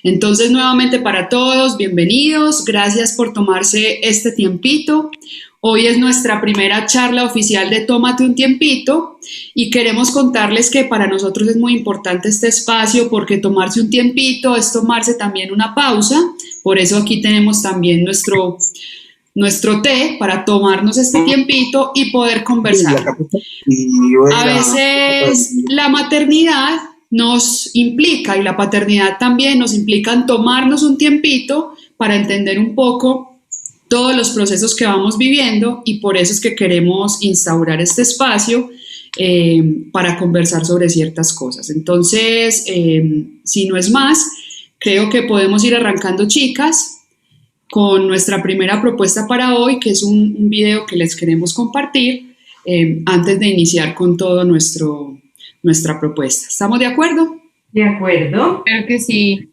Entonces, nuevamente para todos, bienvenidos, gracias por tomarse este tiempito. Hoy es nuestra primera charla oficial de Tómate un tiempito y queremos contarles que para nosotros es muy importante este espacio porque tomarse un tiempito es tomarse también una pausa, por eso aquí tenemos también nuestro té para tomarnos este tiempito y poder conversar. A veces la maternidad nos implica y la paternidad también nos implican tomarnos un tiempito para entender un poco todos los procesos que vamos viviendo y por eso es que queremos instaurar este espacio para conversar sobre ciertas cosas. Entonces, si no es más, creo que podemos ir arrancando, chicas, con nuestra primera propuesta para hoy, que es un video que les queremos compartir antes de iniciar con todo nuestra propuesta. ¿Estamos de acuerdo? De acuerdo. Claro que sí.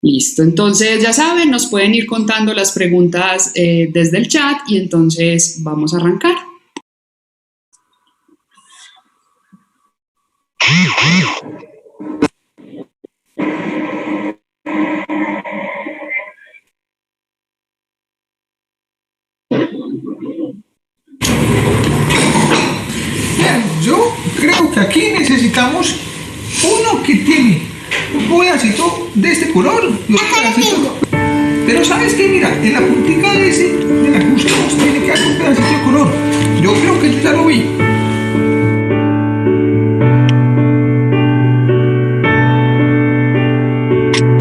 Listo, entonces ya saben, nos pueden ir contando las preguntas desde el chat y entonces vamos a arrancar. Yo creo que aquí necesitamos uno que tiene un pedacito de este color y otro pedacito. Pero ¿sabes qué? Mira, en la puntica de la que usamos tiene que haber un pedacito de color. Yo creo que yo ya lo vi.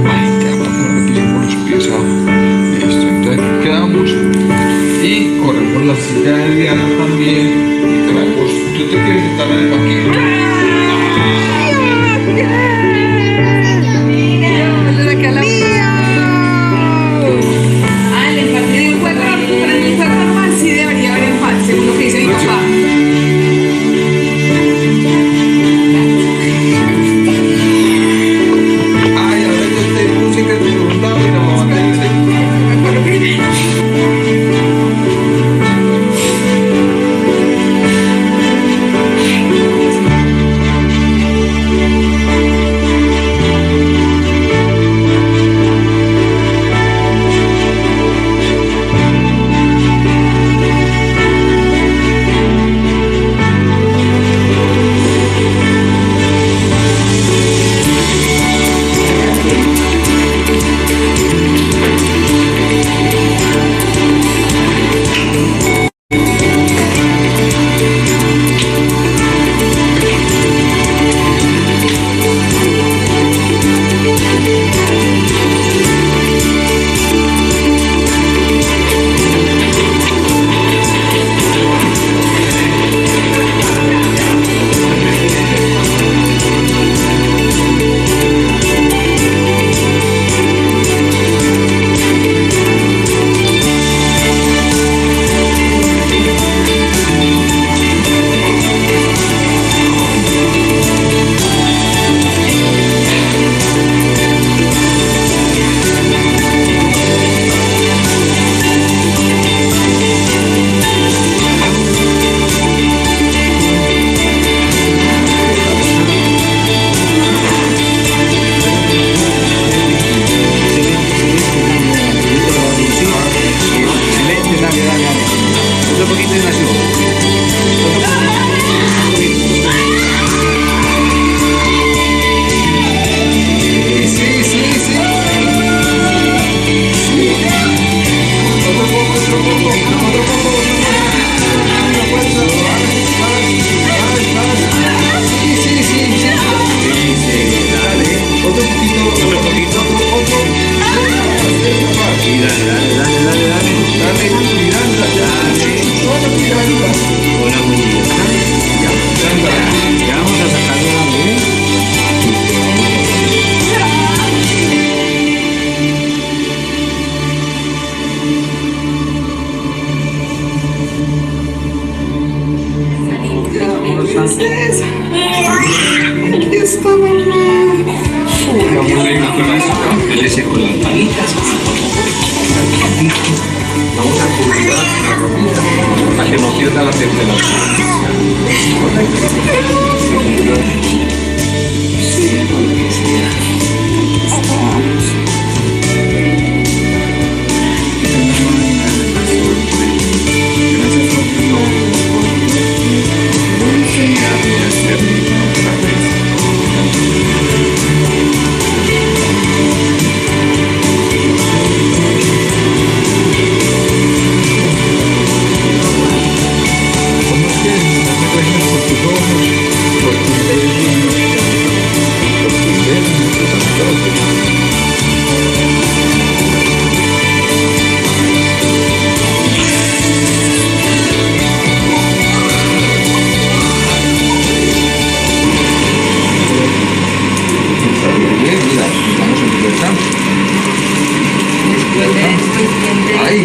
Ay, ya, para que no le pisen por los pies abajo. Listo, entonces aquí quedamos y corremos la silla de Diana también. ¿Tú te quieres sentar en el banquillo? Aquí está, mamá. Vamos a ir a con las palitas. Vamos a cubrir la ropita para que no pierda la temperatura. Sí, con lo que sea.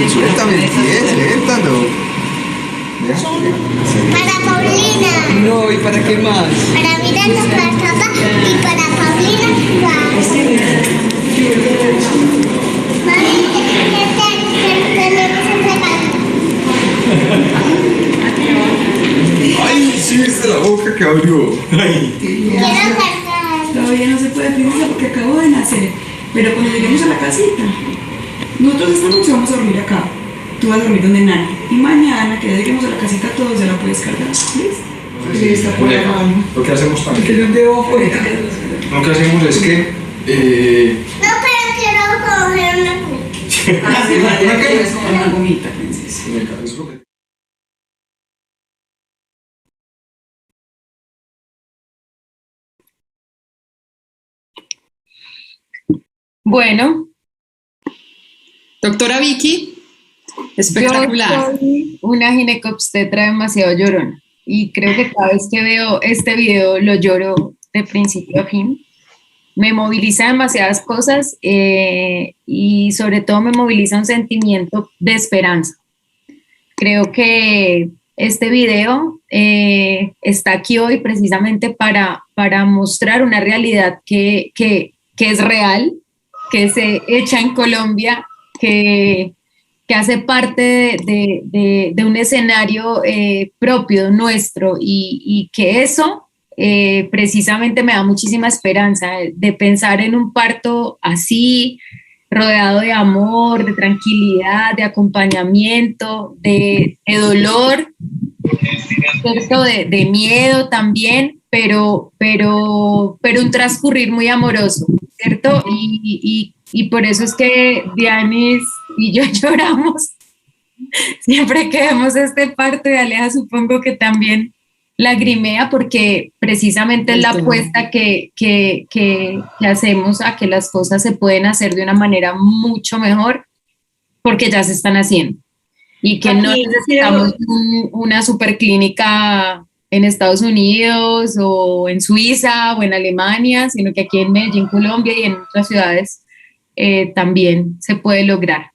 suéltame el pie, suéltalo. Para Paulina. No, ¿y para qué más? Para Miranda, para Tata y para Paulina. Mami, tenemos un regalo. Ay, sí, viste la boca que abrió. Quiero cargar. Todavía no se puede princesa porque acabo de nacer. Pero cuando lleguemos a la casita, nosotros esta noche vamos a dormir acá. Tú vas a dormir donde nadie. Y mañana, que ya lleguemos a la casita, todos se la puedes cargar. ¿Listo? Sí, está por la mano. Lo que hacemos también. Que yo llevo afuera. Lo que hacemos es que. No, pero quiero coger una gomita. Ah, sí, vale, que es como una gomita, princesa. Bueno, doctora Vicky, espectacular. Yo soy una ginecobstetra demasiado llorona y creo que cada vez que veo este video lo lloro de principio a fin. Me moviliza demasiadas cosas y sobre todo me moviliza un sentimiento de esperanza. Creo que este video está aquí hoy precisamente para mostrar una realidad que es real, que se echa en Colombia, que hace parte de un escenario propio nuestro y que eso precisamente me da muchísima esperanza de pensar en un parto así, rodeado de amor, de tranquilidad, de acompañamiento, de dolor, ¿cierto? De miedo también, pero un transcurrir muy amoroso, ¿cierto? Y por eso es que Dianis y yo lloramos siempre que vemos este parto, y Aleja supongo que también lagrimea, porque precisamente es la apuesta que hacemos a que las cosas se pueden hacer de una manera mucho mejor, porque ya se están haciendo. Y que no necesitamos una superclínica en Estados Unidos o en Suiza o en Alemania, sino que aquí en Medellín, Colombia y en otras ciudades también se puede lograr.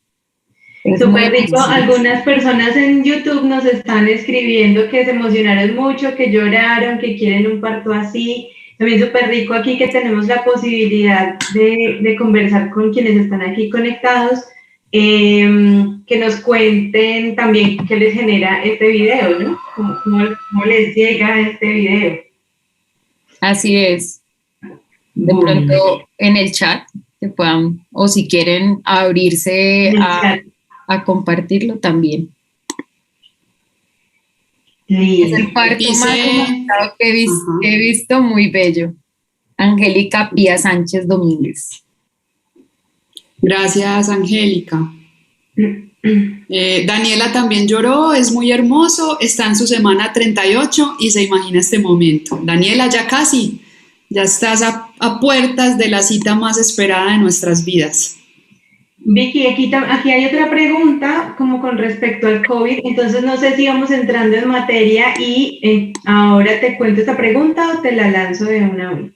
Súper rico. Algunas personas en YouTube nos están escribiendo que se emocionaron mucho, que lloraron, que quieren un parto así. También súper rico aquí que tenemos la posibilidad de conversar con quienes están aquí conectados, que nos cuenten también qué les genera este video, ¿no? ¿Cómo les llega este video? Así es. De pronto en el chat que puedan, o si quieren abrirse a compartirlo también. Sí. Es el parto más comentado que he visto, muy bello. Angélica Pía Sánchez Domínguez. Gracias, Angélica. Daniela también lloró, es muy hermoso, está en su semana 38 y se imagina este momento. Daniela, ya casi, ya estás a puertas de la cita más esperada de nuestras vidas. Vicky, aquí hay otra pregunta como con respecto al COVID, entonces no sé si vamos entrando en materia y ahora te cuento esta pregunta o te la lanzo de una vez.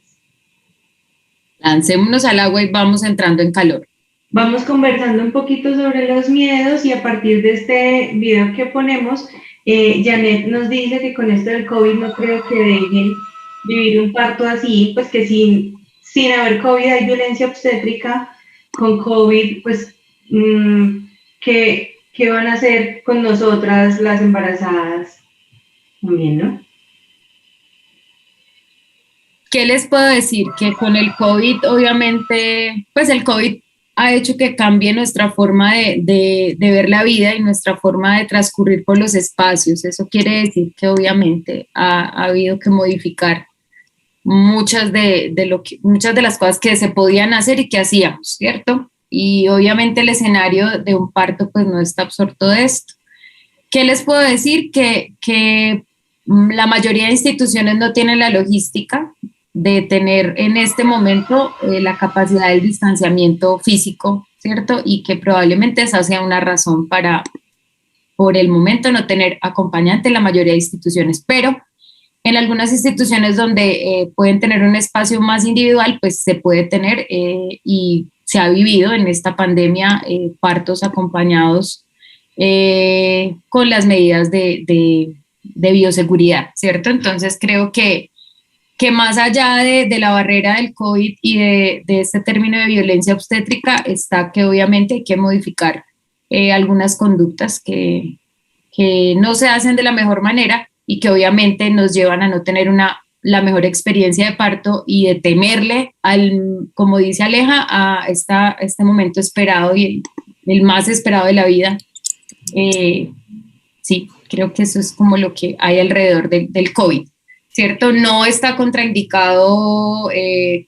Lancémonos al agua y vamos entrando en calor. Vamos conversando un poquito sobre los miedos y a partir de este video que ponemos, Janet nos dice que con esto del COVID no creo que dejen vivir un parto así, pues que sin haber COVID hay violencia obstétrica. Con COVID, pues, ¿qué van a hacer con nosotras las embarazadas también, no? ¿Qué les puedo decir? Que con el COVID, obviamente, pues el COVID ha hecho que cambie nuestra forma de ver la vida y nuestra forma de transcurrir por los espacios. Eso quiere decir que obviamente ha habido que modificar muchas de las cosas que se podían hacer y que hacíamos, ¿cierto? Y obviamente el escenario de un parto pues no está absorto de esto. ¿Qué les puedo decir? Que la mayoría de instituciones no tienen la logística de tener en este momento la capacidad del distanciamiento físico, ¿cierto? Y que probablemente esa sea una razón para, por el momento, no tener acompañante en la mayoría de instituciones, pero en algunas instituciones donde pueden tener un espacio más individual, pues se puede tener y se ha vivido en esta pandemia partos acompañados con las medidas de bioseguridad, ¿cierto? Entonces creo que más allá de la barrera del COVID y de este término de violencia obstétrica, está que obviamente hay que modificar algunas conductas que no se hacen de la mejor manera y que obviamente nos llevan a no tener la mejor experiencia de parto y de temerle como dice Aleja, a este momento esperado y el más esperado de la vida. Sí, creo que eso es como lo que hay alrededor del COVID, ¿cierto? No está contraindicado,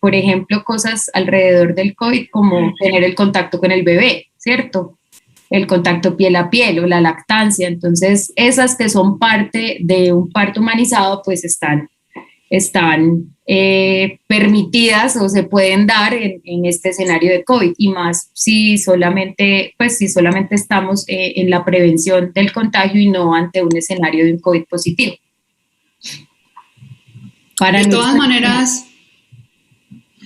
por ejemplo, cosas alrededor del COVID como tener el contacto con el bebé, ¿cierto? El contacto piel a piel o la lactancia. Entonces, esas que son parte de un parto humanizado, pues están permitidas o se pueden dar en este escenario de COVID, y más si solamente estamos en la prevención del contagio y no ante un escenario de un COVID positivo. De todas maneras,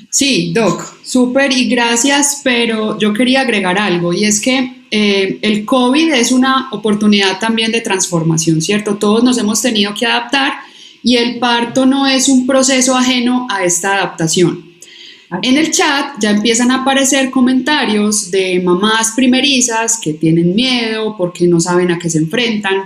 sí, Doc, súper y gracias, pero yo quería agregar algo, y es que el COVID es una oportunidad también de transformación, ¿cierto? Todos nos hemos tenido que adaptar y el parto no es un proceso ajeno a esta adaptación. En el chat ya empiezan a aparecer comentarios de mamás primerizas que tienen miedo porque no saben a qué se enfrentan,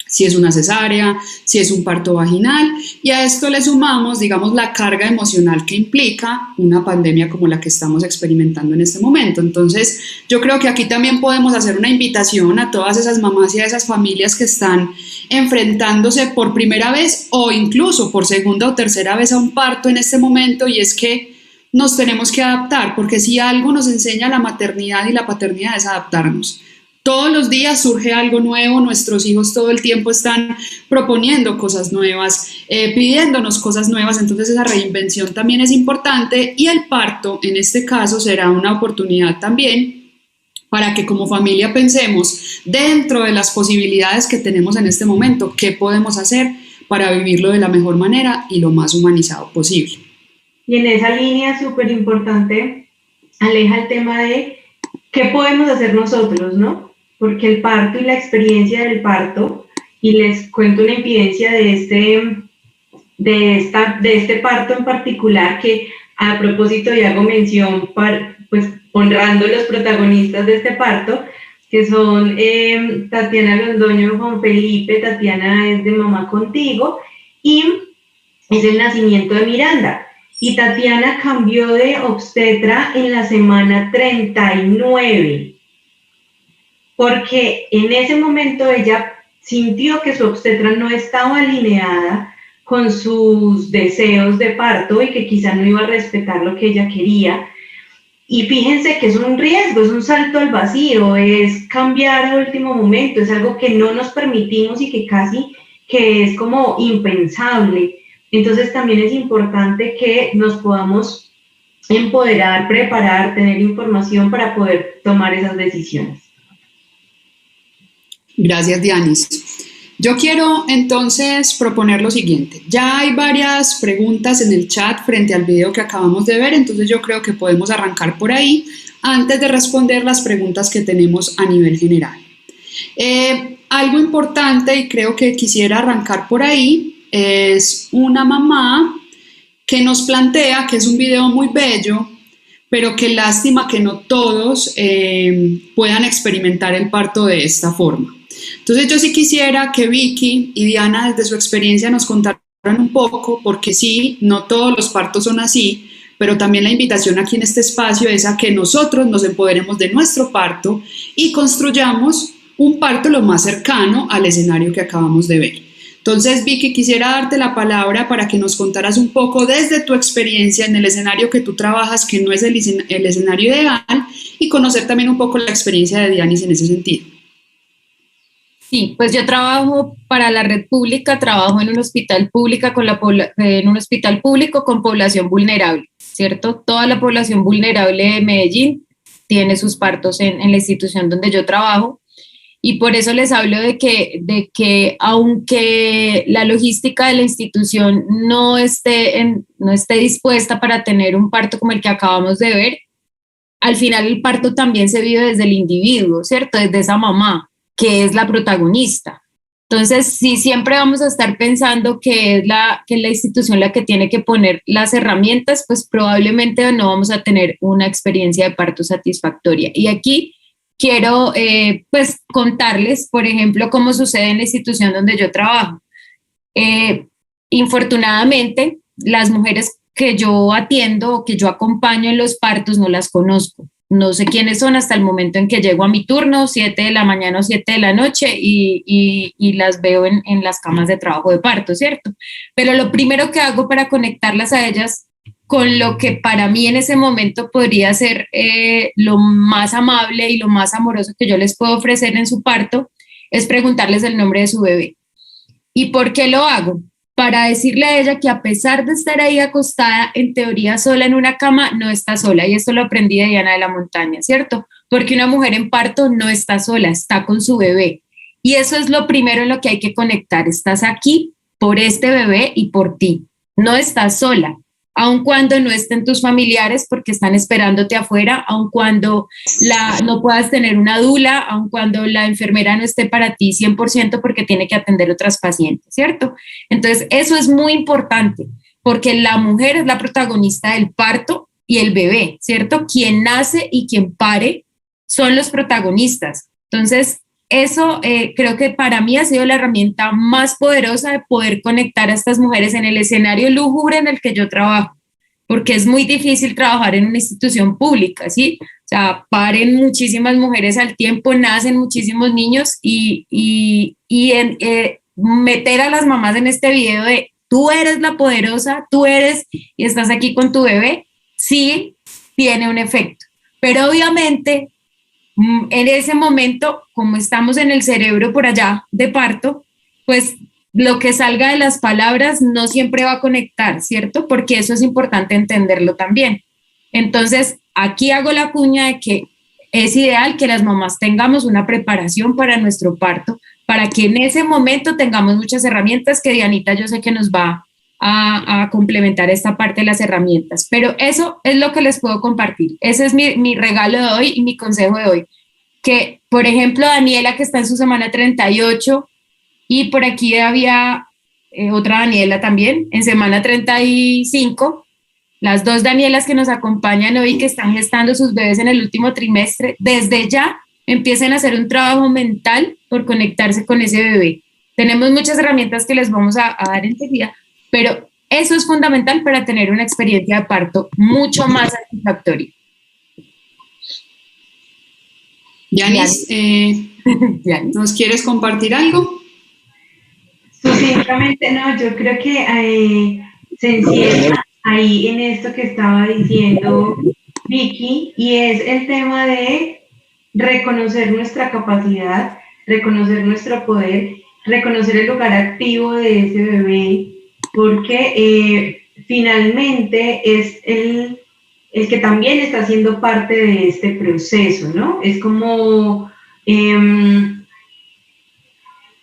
si es una cesárea, si es un parto vaginal, y a esto le sumamos, digamos, la carga emocional que implica una pandemia como la que estamos experimentando en este momento. Entonces, yo creo que aquí también podemos hacer una invitación a todas esas mamás y a esas familias que están enfrentándose por primera vez o incluso por segunda o tercera vez a un parto en este momento, y es que nos tenemos que adaptar, porque si algo nos enseña la maternidad y la paternidad es adaptarnos. Todos los días surge algo nuevo, nuestros hijos todo el tiempo están proponiendo cosas nuevas, pidiéndonos cosas nuevas, entonces esa reinvención también es importante, y el parto en este caso será una oportunidad también para que como familia pensemos dentro de las posibilidades que tenemos en este momento, qué podemos hacer para vivirlo de la mejor manera y lo más humanizado posible. Y en esa línea súper importante, Aleja, el tema de qué podemos hacer nosotros, ¿no? Porque el parto y la experiencia del parto, y les cuento una infidencia de este parto en particular, que a propósito y hago mención, pues honrando los protagonistas de este parto, que son Tatiana Londoño y Juan Felipe. Tatiana es de Mamá Contigo y es el nacimiento de Miranda. Y Tatiana cambió de obstetra en la semana 39. Porque en ese momento ella sintió que su obstetra no estaba alineada con sus deseos de parto y que quizá no iba a respetar lo que ella quería. Y fíjense que es un riesgo, es un salto al vacío, es cambiar a último momento, es algo que no nos permitimos y que casi que es como impensable. Entonces también es importante que nos podamos empoderar, preparar, tener información para poder tomar esas decisiones. Gracias, Dianis. Yo quiero entonces proponer lo siguiente. Ya hay varias preguntas en el chat frente al video que acabamos de ver, entonces yo creo que podemos arrancar por ahí antes de responder las preguntas que tenemos a nivel general. Algo importante, y creo que quisiera arrancar por ahí, es una mamá que nos plantea que es un video muy bello, pero qué lástima que no todos puedan experimentar el parto de esta forma. Entonces yo sí quisiera que Vicky y Diana desde su experiencia nos contaran un poco, porque sí, no todos los partos son así, pero también la invitación aquí en este espacio es a que nosotros nos empoderemos de nuestro parto y construyamos un parto lo más cercano al escenario que acabamos de ver. Entonces, Vicky, quisiera darte la palabra para que nos contaras un poco desde tu experiencia en el escenario que tú trabajas, que no es el escenario ideal, y conocer también un poco la experiencia de Dianis en ese sentido. Sí, pues yo trabajo para la red pública, trabajo en un hospital público con población vulnerable, ¿cierto? Toda la población vulnerable de Medellín tiene sus partos en la institución donde yo trabajo, y por eso les hablo de que aunque la logística de la institución no esté dispuesta para tener un parto como el que acabamos de ver, al final el parto también se vive desde el individuo, ¿cierto? Desde esa mamá. que es la protagonista. Entonces, si siempre vamos a estar pensando que es la institución la que tiene que poner las herramientas, pues probablemente no vamos a tener una experiencia de parto satisfactoria. Y aquí quiero pues contarles, por ejemplo, cómo sucede en la institución donde yo trabajo. Infortunadamente, las mujeres que yo atiendo o que yo acompaño en los partos no las conozco. No sé quiénes son hasta el momento en que llego a mi turno, 7 de la mañana o 7 de la noche, y las veo en las camas de trabajo de parto, ¿cierto? Pero lo primero que hago para conectarlas a ellas con lo que para mí en ese momento podría ser lo más amable y lo más amoroso que yo les puedo ofrecer en su parto, es preguntarles el nombre de su bebé. ¿Y por qué lo hago? Para decirle a ella que a pesar de estar ahí acostada, en teoría sola en una cama, no está sola. Y esto lo aprendí de Diana de la Montaña, ¿cierto? Porque una mujer en parto no está sola, está con su bebé. Y eso es lo primero en lo que hay que conectar. Estás aquí por este bebé y por ti. No estás sola, aun cuando no estén tus familiares porque están esperándote afuera, aun cuando no puedas tener una dula, aun cuando la enfermera no esté para ti 100% porque tiene que atender otras pacientes, ¿cierto? Entonces, eso es muy importante porque la mujer es la protagonista del parto y el bebé, ¿cierto? Quien nace y quien pare son los protagonistas. Entonces, eso creo que para mí ha sido la herramienta más poderosa de poder conectar a estas mujeres en el escenario lúgubre en el que yo trabajo, porque es muy difícil trabajar en una institución pública, ¿sí? O sea, paren muchísimas mujeres al tiempo, nacen muchísimos niños meter a las mamás en este video de tú eres la poderosa, tú eres y estás aquí con tu bebé, sí tiene un efecto, pero obviamente en ese momento, como estamos en el cerebro por allá de parto, pues lo que salga de las palabras no siempre va a conectar, ¿cierto? Porque eso es importante entenderlo también. Entonces, aquí hago la cuña de que es ideal que las mamás tengamos una preparación para nuestro parto, para que en ese momento tengamos muchas herramientas que Dianita yo sé que nos va a complementar esta parte de las herramientas, pero eso es lo que les puedo compartir. Ese es mi regalo de hoy y mi consejo de hoy, que por ejemplo Daniela que está en su semana 38 y por aquí había otra Daniela también en semana 35, las dos Danielas que nos acompañan hoy que están gestando sus bebés en el último trimestre, desde ya empiecen a hacer un trabajo mental por conectarse con ese bebé. Tenemos muchas herramientas que les vamos a dar enseguida, pero eso es fundamental para tener una experiencia de parto mucho más satisfactoria. Yanis, ¿nos quieres compartir algo? Sucintamente, no, yo creo que se encierra ahí en esto que estaba diciendo Vicky, y es el tema de reconocer nuestra capacidad, reconocer nuestro poder, reconocer el lugar activo de ese bebé, porque finalmente es el que también está siendo parte de este proceso, ¿no? Es como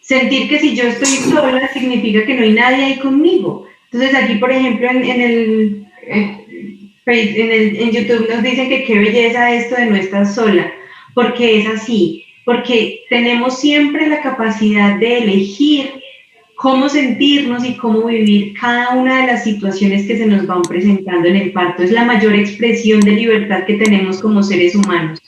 sentir que si yo estoy sola significa que no hay nadie ahí conmigo. Entonces aquí, por ejemplo, en YouTube nos dicen que qué belleza esto de no estar sola, porque es así, porque tenemos siempre la capacidad de elegir cómo sentirnos y cómo vivir cada una de las situaciones que se nos van presentando en el parto. Es la mayor expresión de libertad que tenemos como seres humanos.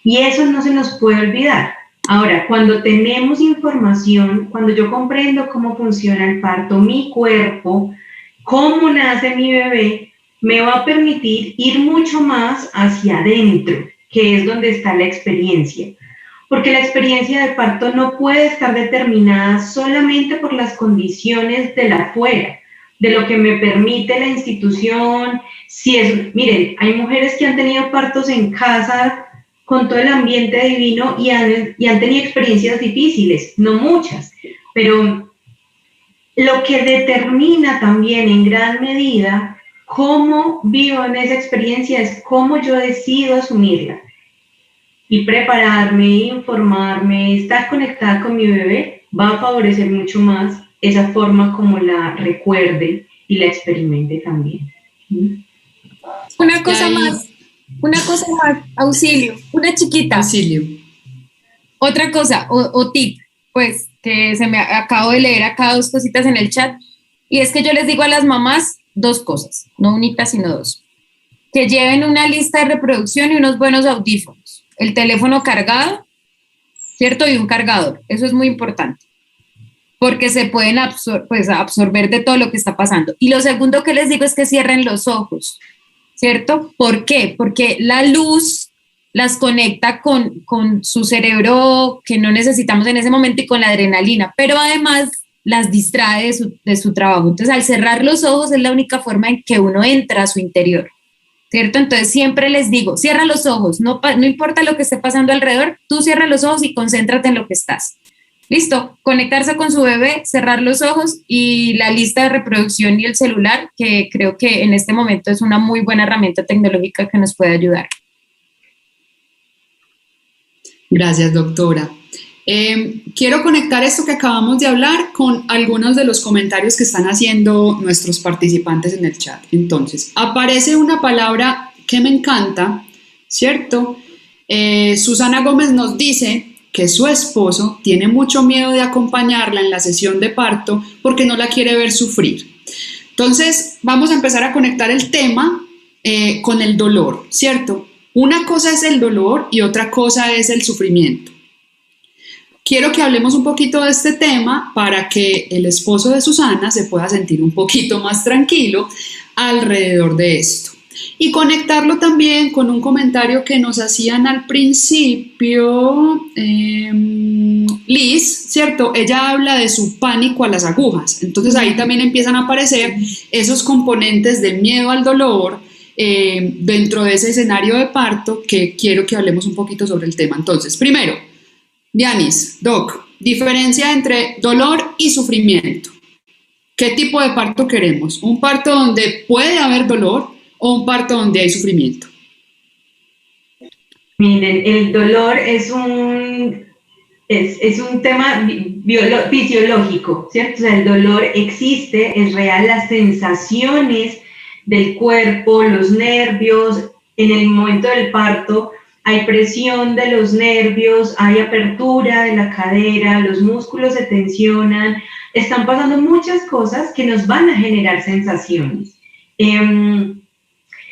Y eso no se nos puede olvidar. Ahora, cuando tenemos información, cuando yo comprendo cómo funciona el parto, mi cuerpo, cómo nace mi bebé, me va a permitir ir mucho más hacia adentro, que es donde está la experiencia. Porque la experiencia de parto no puede estar determinada solamente por las condiciones de la afuera, de lo que me permite la institución. Miren, hay mujeres que han tenido partos en casa con todo el ambiente divino y han tenido experiencias difíciles, no muchas, pero lo que determina también en gran medida cómo vivo en esa experiencia es cómo yo decido asumirla. Y prepararme, informarme, estar conectada con mi bebé va a favorecer mucho más esa forma como la recuerde y la experimente también. Una cosa más, auxilio, una chiquita. Auxilio. Otra cosa, o tip, pues, que acabo de leer acá 2 cositas en el chat, y es que yo les digo a las mamás 2 cosas, no unitas, sino 2. Que lleven una lista de reproducción y unos buenos audífonos, el teléfono cargado, ¿cierto? Y un cargador, eso es muy importante, porque se pueden absorber de todo lo que está pasando. Y lo segundo que les digo es que cierren los ojos, ¿cierto? ¿Por qué? Porque la luz las conecta con su cerebro que no necesitamos en ese momento y con la adrenalina, pero además las distrae de su trabajo. Entonces, al cerrar los ojos es la única forma en que uno entra a su interior, ¿cierto? Entonces, siempre les digo, cierra los ojos, no importa lo que esté pasando alrededor, tú cierra los ojos y concéntrate en lo que estás. Listo, conectarse con su bebé, cerrar los ojos y la lista de reproducción y el celular, que creo que en este momento es una muy buena herramienta tecnológica que nos puede ayudar. Gracias, doctora. Quiero conectar esto que acabamos de hablar con algunos de los comentarios que están haciendo nuestros participantes en el chat. Entonces, aparece una palabra que me encanta, ¿cierto? Susana Gómez nos dice que su esposo tiene mucho miedo de acompañarla en la sesión de parto porque no la quiere ver sufrir. Entonces, vamos a empezar a conectar el tema con el dolor, ¿cierto? Una cosa es el dolor y otra cosa es el sufrimiento. Quiero que hablemos un poquito de este tema para que el esposo de Susana se pueda sentir un poquito más tranquilo alrededor de esto. Y conectarlo también con un comentario que nos hacían al principio, Liz, ¿cierto? Ella habla de su pánico a las agujas. Entonces ahí también empiezan a aparecer esos componentes del miedo al dolor dentro de ese escenario de parto que quiero que hablemos un poquito sobre el tema. Entonces, primero, Dianis, Doc, diferencia entre dolor y sufrimiento. ¿Qué tipo de parto queremos? ¿Un parto donde puede haber dolor o un parto donde hay sufrimiento? Miren, el dolor es un tema fisiológico, ¿cierto? O sea, el dolor existe, es real, las sensaciones del cuerpo, los nervios, en el momento del parto hay presión de los nervios, hay apertura de la cadera, los músculos se tensionan, están pasando muchas cosas que nos van a generar sensaciones.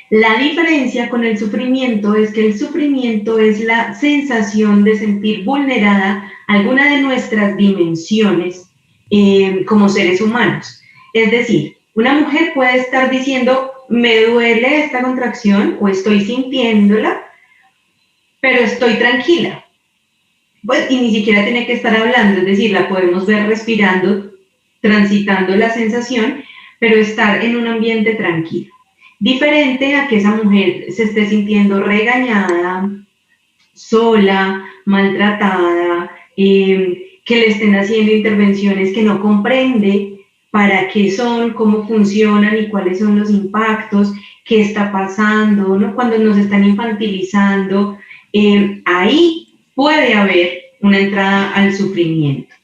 La diferencia con el sufrimiento es que el sufrimiento es la sensación de sentir vulnerada alguna de nuestras dimensiones como seres humanos. Es decir, una mujer puede estar diciendo, me duele esta contracción o estoy sintiéndola, pero estoy tranquila. Pues, y ni siquiera tiene que estar hablando, es decir, la podemos ver respirando, transitando la sensación, pero estar en un ambiente tranquilo. Diferente a que esa mujer se esté sintiendo regañada, sola, maltratada, que le estén haciendo intervenciones que no comprende para qué son, cómo funcionan y cuáles son los impactos, qué está pasando, ¿no? Cuando nos están infantilizando, ahí puede haber una entrada al sufrimiento.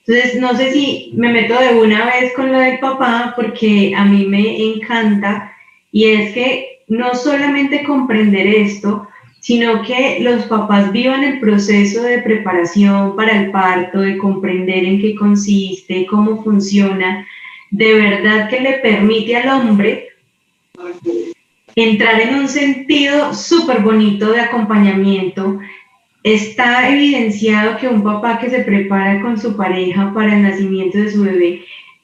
Entonces, no sé si me meto de una vez con lo del papá, porque a mí me encanta, y es que no solamente comprender esto, sino que los papás vivan el proceso de preparación para el parto, de comprender en qué consiste, cómo funciona, de verdad que le permite al hombre entrar en un sentido súper bonito de acompañamiento. Está evidenciado que un papá que se prepara con su pareja para el nacimiento de su bebé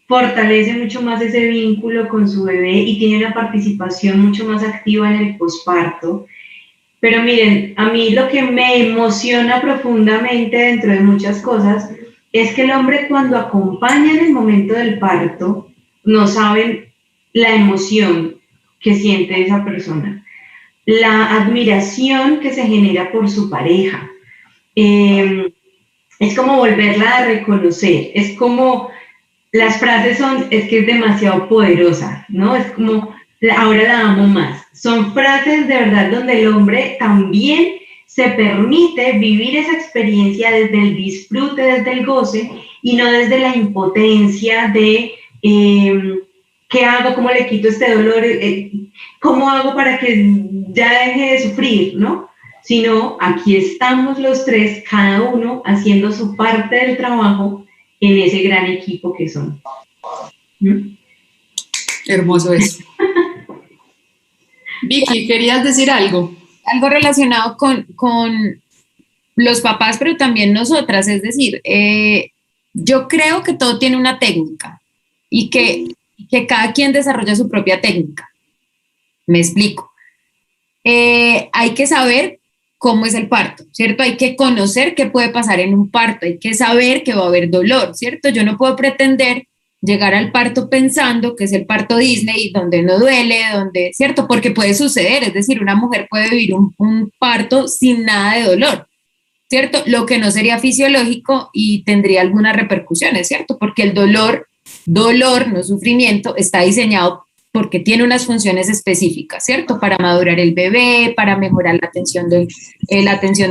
fortalece mucho más ese vínculo con su bebé y tiene una participación mucho más activa en el posparto. Pero miren, a mí lo que me emociona profundamente dentro de muchas cosas es que el hombre cuando acompaña en el momento del parto no saben la emoción que siente esa persona, la admiración que se genera por su pareja. Es como volverla a reconocer, es como las frases son, es que es demasiado poderosa, ¿no? Es como, ahora la amo más. Son frases de verdad donde el hombre también se permite vivir esa experiencia desde el disfrute, desde el goce, y no desde la impotencia de ¿qué hago? ¿Cómo le quito este dolor? ¿Cómo hago para que ya deje de sufrir? ¿No? sino aquí estamos los tres, cada uno haciendo su parte del trabajo en ese gran equipo que son. ¿Mm? Hermoso eso. Vicky, ¿querías decir algo? Algo relacionado con los papás, pero también nosotras, es decir, yo creo que todo tiene una técnica y que cada quien desarrolla su propia técnica. Me explico. Hay que saber cómo es el parto, ¿cierto? Hay que conocer qué puede pasar en un parto, hay que saber que va a haber dolor, ¿cierto? Yo no puedo pretender llegar al parto pensando que es el parto Disney, donde no duele, donde, ¿cierto? Porque puede suceder, es decir, una mujer puede vivir un parto sin nada de dolor, ¿cierto? Lo que no sería fisiológico y tendría algunas repercusiones, ¿cierto? Porque el dolor, no sufrimiento, está diseñado porque tiene unas funciones específicas, ¿cierto? Para madurar el bebé, para mejorar la tensión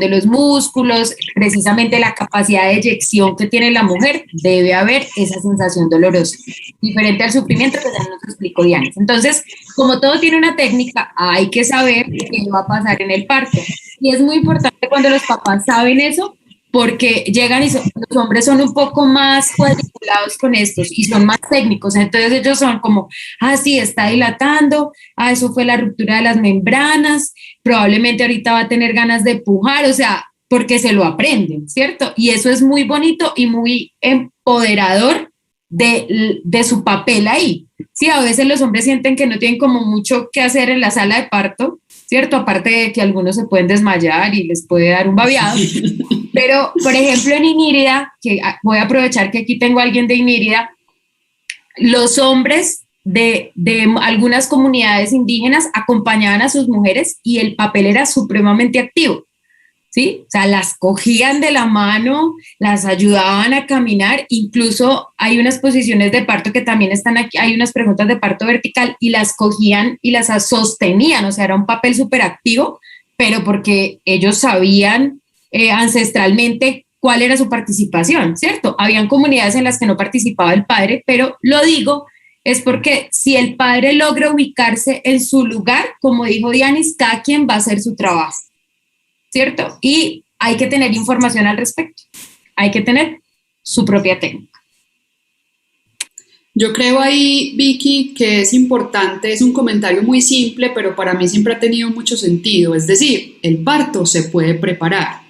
de los músculos, precisamente la capacidad de eyección que tiene la mujer, debe haber esa sensación dolorosa, diferente al sufrimiento que ya nos explicó Diana. Entonces, como todo tiene una técnica, hay que saber qué va a pasar en el parto. Y es muy importante cuando los papás saben eso, porque llegan y los hombres son un poco más cuadriculados con estos y son más técnicos, entonces ellos son como, sí, está dilatando, eso fue la ruptura de las membranas, probablemente ahorita va a tener ganas de pujar, o sea, porque se lo aprenden, ¿cierto? Y eso es muy bonito y muy empoderador de su papel ahí. Sí, a veces los hombres sienten que no tienen como mucho que hacer en la sala de parto, ¿cierto? Aparte de que algunos se pueden desmayar y les puede dar un babeado. Pero, por ejemplo, en Inírida, que voy a aprovechar que aquí tengo a alguien de Inírida, los hombres de algunas comunidades indígenas acompañaban a sus mujeres y el papel era supremamente activo, ¿sí? O sea, las cogían de la mano, las ayudaban a caminar, incluso hay unas posiciones de parto que también están aquí, hay unas preguntas de parto vertical y las cogían y las sostenían, o sea, era un papel súper activo, pero porque ellos sabían ancestralmente cuál era su participación, ¿cierto? Habían comunidades en las que no participaba el padre, pero lo digo es porque si el padre logra ubicarse en su lugar, como dijo Dianis, cada quien va a hacer su trabajo, ¿cierto? Y hay que tener información al respecto, hay que tener su propia técnica. Yo creo ahí, Vicky, que es importante, es un comentario muy simple, pero para mí siempre ha tenido mucho sentido, es decir, el parto se puede preparar.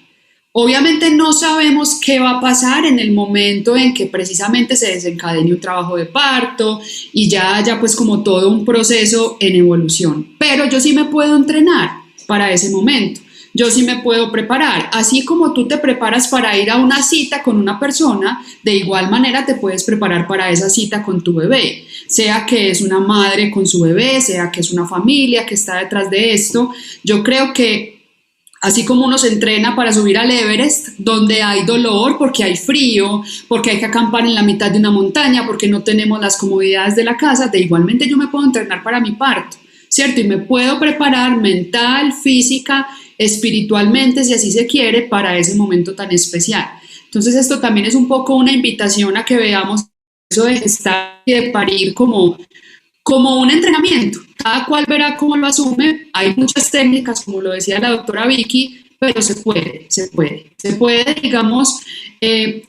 Obviamente no sabemos qué va a pasar en el momento en que precisamente se desencadene un trabajo de parto y ya haya pues como todo un proceso en evolución, pero yo sí me puedo entrenar para ese momento, yo sí me puedo preparar, así como tú te preparas para ir a una cita con una persona, de igual manera te puedes preparar para esa cita con tu bebé, sea que es una madre con su bebé, sea que es una familia que está detrás de esto. Yo creo que así como uno se entrena para subir al Everest, donde hay dolor porque hay frío, porque hay que acampar en la mitad de una montaña, porque no tenemos las comodidades de la casa, de igualmente yo me puedo entrenar para mi parto, ¿cierto? Y me puedo preparar mental, física, espiritualmente, si así se quiere, para ese momento tan especial. Entonces esto también es un poco una invitación a que veamos eso de gestar y de parir como un entrenamiento. Cada cual verá cómo lo asume. Hay muchas técnicas, como lo decía la doctora Vicky, pero se puede, digamos,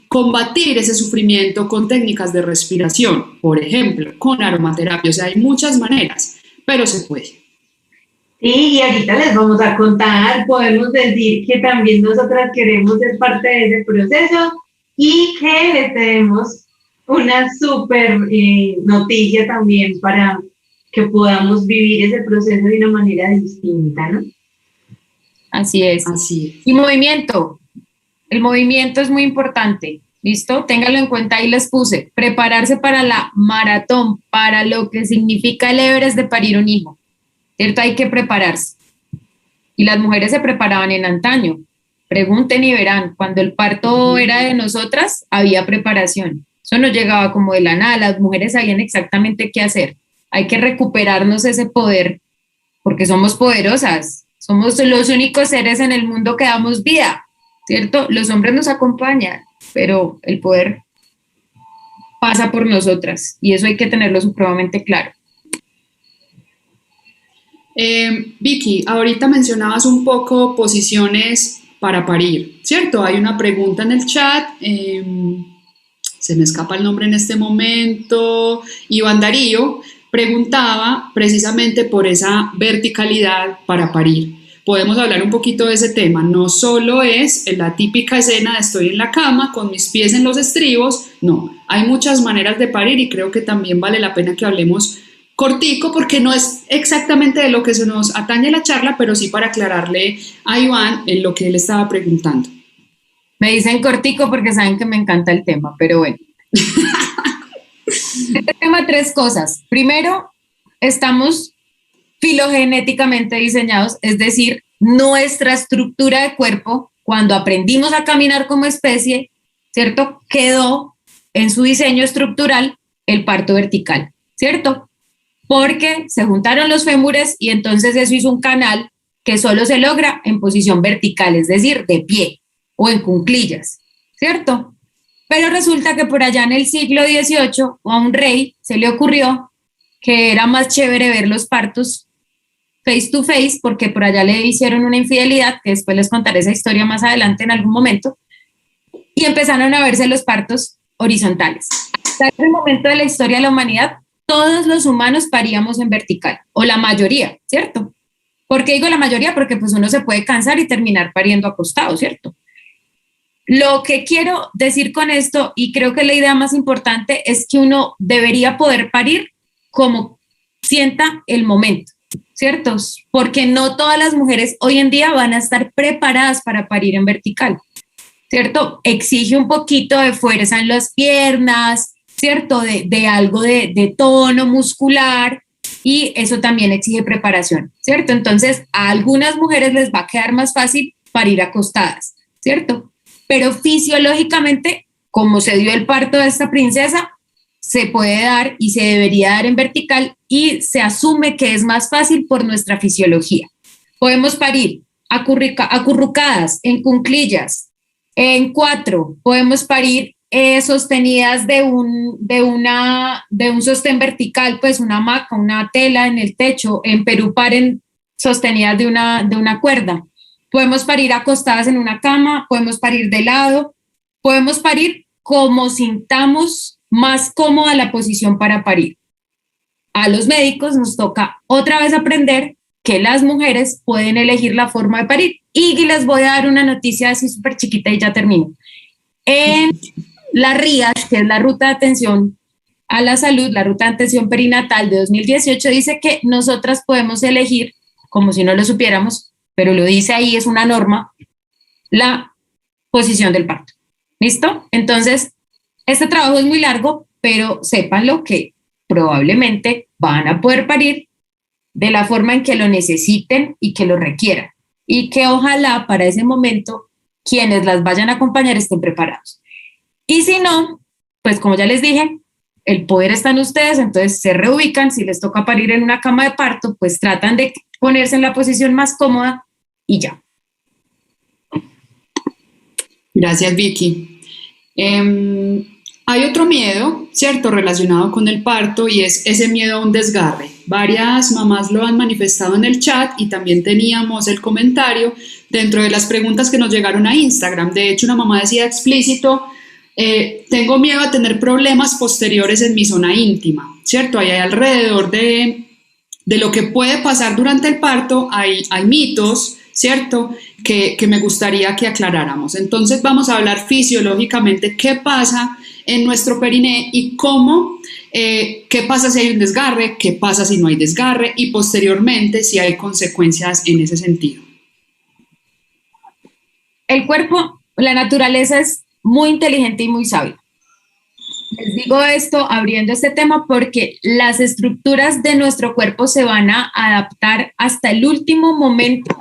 combatir ese sufrimiento con técnicas de respiración, por ejemplo, con aromaterapia. O sea, hay muchas maneras, pero se puede. Sí, y ahorita les vamos a contar, podemos decir que también nosotras queremos ser parte de ese proceso y que les tenemos una súper noticia también para que podamos vivir ese proceso de una manera distinta, ¿no? Así es. Así es. Y movimiento. El movimiento es muy importante. ¿Listo? Ténganlo en cuenta, ahí les puse. Prepararse para la maratón, para lo que significa el Everest de parir un hijo. ¿Cierto? Hay que prepararse. Y las mujeres se preparaban en antaño. Pregunten y verán, cuando el parto era de nosotras, había preparación. Eso no llegaba como de la nada, las mujeres sabían exactamente qué hacer. Hay que recuperarnos ese poder, porque somos poderosas, somos los únicos seres en el mundo que damos vida, ¿cierto? Los hombres nos acompañan, pero el poder pasa por nosotras, y eso hay que tenerlo supremamente claro. Vicky, ahorita mencionabas un poco posiciones para parir, ¿cierto? Hay una pregunta en el chat, se me escapa el nombre en este momento, Iván Darío preguntaba precisamente por esa verticalidad para parir. Podemos hablar un poquito de ese tema, no solo es la típica escena de estoy en la cama con mis pies en los estribos, no, hay muchas maneras de parir y creo que también vale la pena que hablemos cortico porque no es exactamente de lo que se nos atañe la charla, pero sí para aclararle a Iván en lo que él estaba preguntando. Me dicen cortico porque saben que me encanta el tema, pero bueno. Este tema, tres cosas. Primero, estamos filogenéticamente diseñados, es decir, nuestra estructura de cuerpo, cuando aprendimos a caminar como especie, ¿cierto? Quedó en su diseño estructural el parto vertical, ¿cierto? Porque se juntaron los fémures y entonces eso hizo un canal que solo se logra en posición vertical, es decir, de pie o en cuclillas, ¿cierto? Pero resulta que por allá en el siglo XVIII a un rey se le ocurrió que era más chévere ver los partos face to face, porque por allá le hicieron una infidelidad, que después les contaré esa historia más adelante en algún momento, y empezaron a verse los partos horizontales. Hasta ese momento de la historia de la humanidad, todos los humanos paríamos en vertical, o la mayoría, ¿cierto? ¿Por qué digo la mayoría? Porque pues uno se puede cansar y terminar pariendo acostado, ¿cierto? Lo que quiero decir con esto, y creo que la idea más importante, es que uno debería poder parir como sienta el momento, ¿cierto? Porque no todas las mujeres hoy en día van a estar preparadas para parir en vertical, ¿cierto? Exige un poquito de fuerza en las piernas, ¿cierto? De algo de tono muscular, y eso también exige preparación, ¿cierto? Entonces, a algunas mujeres les va a quedar más fácil parir acostadas, ¿cierto? Pero fisiológicamente, como se dio el parto de esta princesa, se puede dar y se debería dar en vertical y se asume que es más fácil por nuestra fisiología. Podemos parir acurrucadas, en cuclillas, en cuatro, podemos parir sostenidas de un sostén vertical, pues una hamaca, una tela en el techo, en Perú paren sostenidas de una cuerda. Podemos parir acostadas en una cama, podemos parir de lado, podemos parir como sintamos más cómoda la posición para parir. A los médicos nos toca otra vez aprender que las mujeres pueden elegir la forma de parir. Y les voy a dar una noticia así súper chiquita y ya termino. En la RIASH, que es la Ruta de Atención a la Salud, la Ruta de Atención Perinatal de 2018, dice que nosotras podemos elegir, como si no lo supiéramos, pero lo dice ahí, es una norma, la posición del parto. ¿Listo? Entonces, este trabajo es muy largo, pero sépanlo que probablemente van a poder parir de la forma en que lo necesiten y que lo requieran. Y que ojalá para ese momento quienes las vayan a acompañar estén preparados. Y si no, pues como ya les dije, el poder está en ustedes, entonces se reubican. Si les toca parir en una cama de parto, pues tratan de ponerse en la posición más cómoda y ya. Gracias, Vicky. Hay otro miedo, ¿cierto?, relacionado con el parto, y es ese miedo a un desgarre. Varias mamás lo han manifestado en el chat y también teníamos el comentario dentro de las preguntas que nos llegaron a Instagram. De hecho, una mamá decía explícito, tengo miedo a tener problemas posteriores en mi zona íntima, ¿cierto? Ahí alrededor de lo que puede pasar durante el parto, hay mitos, ¿cierto?, que me gustaría que aclaráramos. Entonces vamos a hablar fisiológicamente qué pasa en nuestro periné y cómo, qué pasa si hay un desgarre, qué pasa si no hay desgarre y posteriormente si hay consecuencias en ese sentido. El cuerpo, la naturaleza es muy inteligente y muy sabia. Les digo esto abriendo este tema porque las estructuras de nuestro cuerpo se van a adaptar hasta el último momento.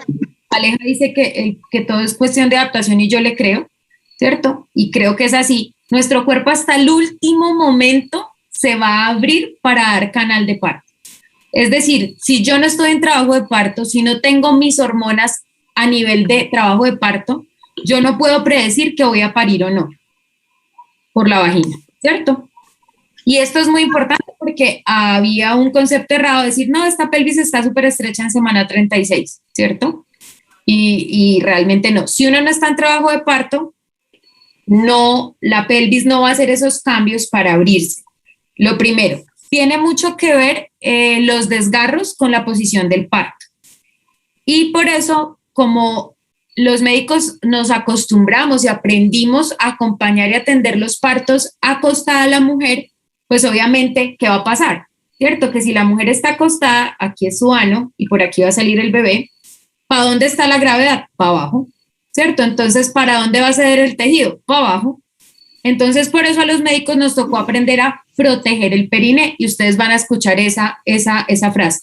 Aleja dice que todo es cuestión de adaptación y yo le creo, ¿cierto? Y creo que es así. Nuestro cuerpo hasta el último momento se va a abrir para dar canal de parto. Es decir, si yo no estoy en trabajo de parto, si no tengo mis hormonas a nivel de trabajo de parto, yo no puedo predecir que voy a parir o no por la vagina, ¿cierto? Y esto es muy importante porque había un concepto errado de decir, no, esta pelvis está súper estrecha en semana 36, ¿cierto? Y realmente no. Si uno no está en trabajo de parto, no, la pelvis no va a hacer esos cambios para abrirse. Lo primero, tiene mucho que ver los desgarros con la posición del parto. Y por eso, como los médicos nos acostumbramos y aprendimos a acompañar y atender los partos acostada a la mujer, pues obviamente, ¿qué va a pasar? ¿Cierto? Que si la mujer está acostada, aquí es su ano y por aquí va a salir el bebé, ¿para dónde está la gravedad? Para abajo, ¿cierto? Entonces, ¿para dónde va a ceder el tejido? Para abajo. Entonces, por eso a los médicos nos tocó aprender a proteger el periné y ustedes van a escuchar esa frase,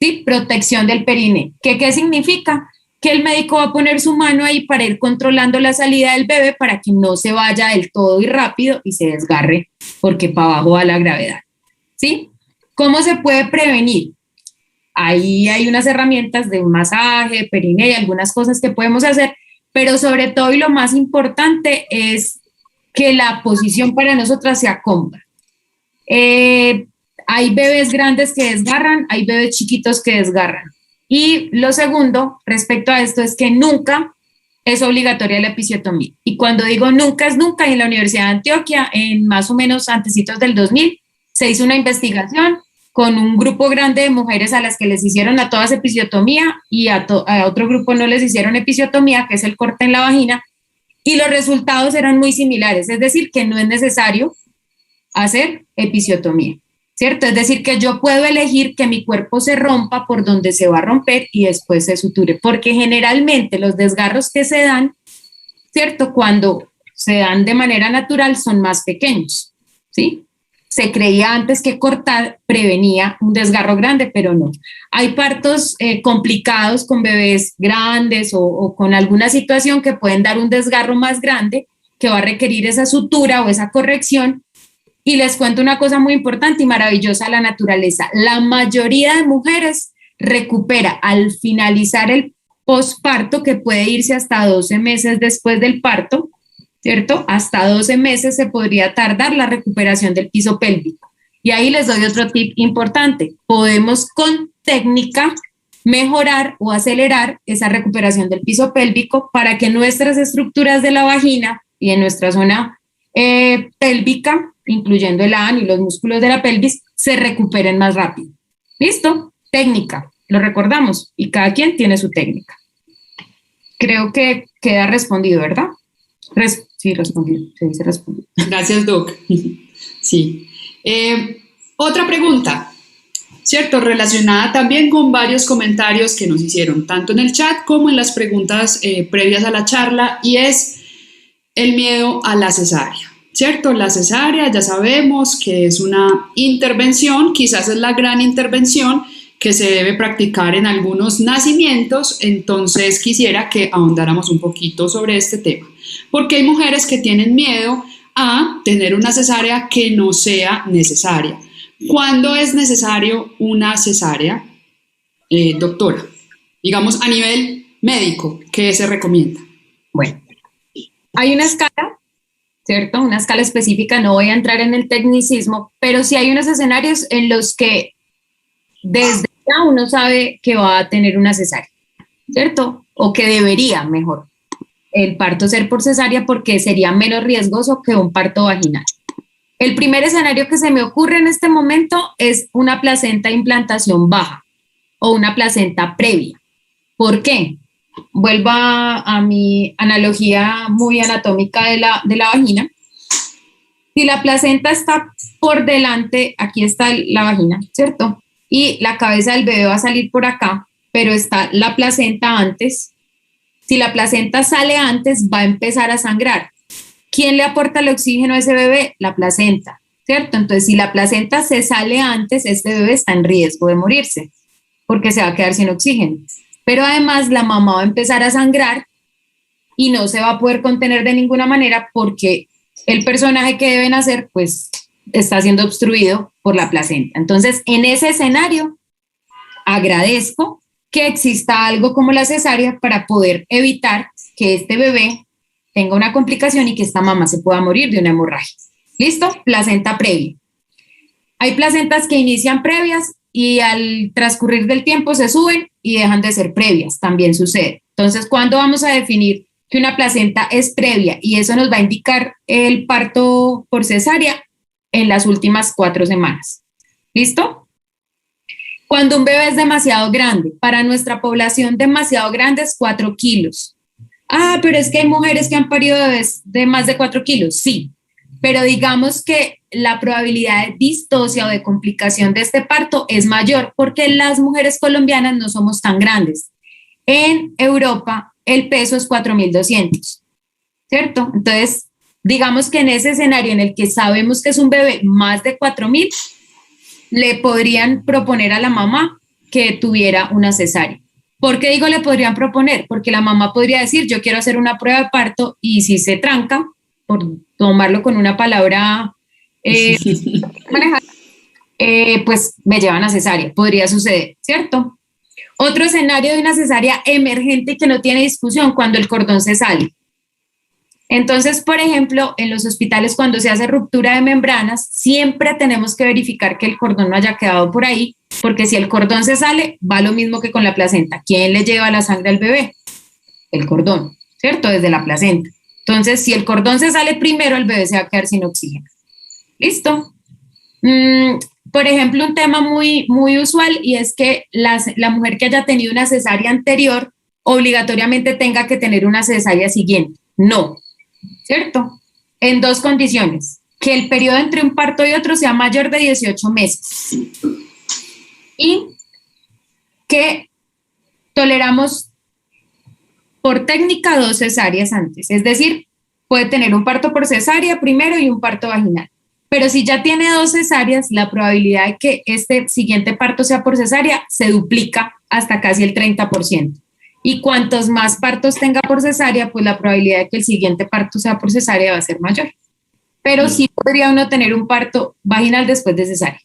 ¿sí? Protección del periné. ¿Qué significa? Que el médico va a poner su mano ahí para ir controlando la salida del bebé para que no se vaya del todo y rápido y se desgarre porque para abajo va la gravedad, ¿sí? ¿Cómo se puede prevenir? Ahí hay unas herramientas de un masaje, periné y algunas cosas que podemos hacer, pero sobre todo y lo más importante es que la posición para nosotras sea cómoda. Hay bebés grandes que desgarran, hay bebés chiquitos que desgarran. Y lo segundo, respecto a esto, es que nunca es obligatoria la episiotomía. Y cuando digo nunca es nunca, en la Universidad de Antioquia, en más o menos antecitos del 2000, se hizo una investigación con un grupo grande de mujeres a las que les hicieron a todas episiotomía y a otro grupo no les hicieron episiotomía, que es el corte en la vagina, y los resultados eran muy similares, es decir, que no es necesario hacer episiotomía, ¿cierto? Es decir, que yo puedo elegir que mi cuerpo se rompa por donde se va a romper y después se suture, porque generalmente los desgarros que se dan, ¿cierto? Cuando se dan de manera natural son más pequeños, ¿sí? Se creía antes que cortar prevenía un desgarro grande, pero no. Hay partos complicados con bebés grandes o con alguna situación que pueden dar un desgarro más grande que va a requerir esa sutura o esa corrección. Y les cuento una cosa muy importante y maravillosa de la naturaleza. La mayoría de mujeres recupera al finalizar el posparto, que puede irse hasta 12 meses después del parto, ¿cierto? Hasta 12 meses se podría tardar la recuperación del piso pélvico. Y ahí les doy otro tip importante. Podemos con técnica mejorar o acelerar esa recuperación del piso pélvico para que nuestras estructuras de la vagina y en nuestra zona pélvica, incluyendo el ano y los músculos de la pelvis, se recuperen más rápido. ¿Listo? Técnica, lo recordamos y cada quien tiene su técnica. Creo que queda respondido, ¿verdad? Sí, respondido, se dice respondido. Gracias, Doc. Sí. Otra pregunta, ¿cierto? Relacionada también con varios comentarios que nos hicieron, tanto en el chat como en las preguntas previas a la charla, y es el miedo a la cesárea, ¿cierto? La cesárea ya sabemos que es una intervención, quizás es la gran intervención que se debe practicar en algunos nacimientos, entonces quisiera que ahondáramos un poquito sobre este tema, porque hay mujeres que tienen miedo a tener una cesárea que no sea necesaria. ¿Cuándo es necesario una cesárea, doctora? Digamos, a nivel médico, ¿qué se recomienda? Bueno, hay una escala, ¿cierto? Una escala específica, no voy a entrar en el tecnicismo, pero sí hay unos escenarios en los que desde ya uno sabe que va a tener una cesárea, ¿cierto? O que debería, mejor, el parto ser por cesárea porque sería menos riesgoso que un parto vaginal. El primer escenario que se me ocurre en este momento es una placenta de implantación baja o una placenta previa. ¿Por qué? Vuelvo a mi analogía muy anatómica de la vagina. Si la placenta está por delante, aquí está la vagina, ¿cierto? Y la cabeza del bebé va a salir por acá, pero está la placenta antes. Si la placenta sale antes, va a empezar a sangrar. ¿Quién le aporta el oxígeno a ese bebé? La placenta, ¿cierto? Entonces, si la placenta se sale antes, este bebé está en riesgo de morirse, porque se va a quedar sin oxígeno. Pero además la mamá va a empezar a sangrar y no se va a poder contener de ninguna manera porque el personaje que debe nacer, pues, está siendo obstruido por la placenta. Entonces, en ese escenario, agradezco que exista algo como la cesárea para poder evitar que este bebé tenga una complicación y que esta mamá se pueda morir de una hemorragia. ¿Listo? Placenta previa. Hay placentas que inician previas y al transcurrir del tiempo se suben y dejan de ser previas, también sucede. Entonces, ¿cuándo vamos a definir que una placenta es previa? Y eso nos va a indicar el parto por cesárea en las últimas 4 semanas. ¿Listo? Cuando un bebé es demasiado grande, para nuestra población demasiado grande es 4 kilos. Ah, pero es que hay mujeres que han parido bebés de más de 4 kilos, sí. Pero digamos que la probabilidad de distocia o de complicación de este parto es mayor porque las mujeres colombianas no somos tan grandes. En Europa el peso es 4.200, ¿cierto? Entonces, digamos que en ese escenario en el que sabemos que es un bebé más de 4.000, le podrían proponer a la mamá que tuviera una cesárea. ¿Por qué digo le podrían proponer? Porque la mamá podría decir, yo quiero hacer una prueba de parto y si se tranca, por tomarlo con una palabra pues me llevan a cesárea, podría suceder, ¿cierto? Otro escenario de una cesárea emergente que no tiene discusión, cuando el cordón se sale. Entonces, por ejemplo, en los hospitales cuando se hace ruptura de membranas, siempre tenemos que verificar que el cordón no haya quedado por ahí, porque si el cordón se sale, va lo mismo que con la placenta. ¿Quién le lleva la sangre al bebé? El cordón, ¿cierto? Desde la placenta. Entonces, si el cordón se sale primero, el bebé se va a quedar sin oxígeno. ¿Listo? Por ejemplo, un tema muy, muy usual y es que la mujer que haya tenido una cesárea anterior obligatoriamente tenga que tener una cesárea siguiente. No, ¿cierto? En 2 condiciones. Que el periodo entre un parto y otro sea mayor de 18 meses. Y que toleramos por técnica 2 cesáreas antes, es decir, puede tener un parto por cesárea primero y un parto vaginal. Pero si ya tiene 2 cesáreas, la probabilidad de que este siguiente parto sea por cesárea se duplica hasta casi el 30%. Y cuantos más partos tenga por cesárea, pues la probabilidad de que el siguiente parto sea por cesárea va a ser mayor. Pero sí podría uno tener un parto vaginal después de cesárea.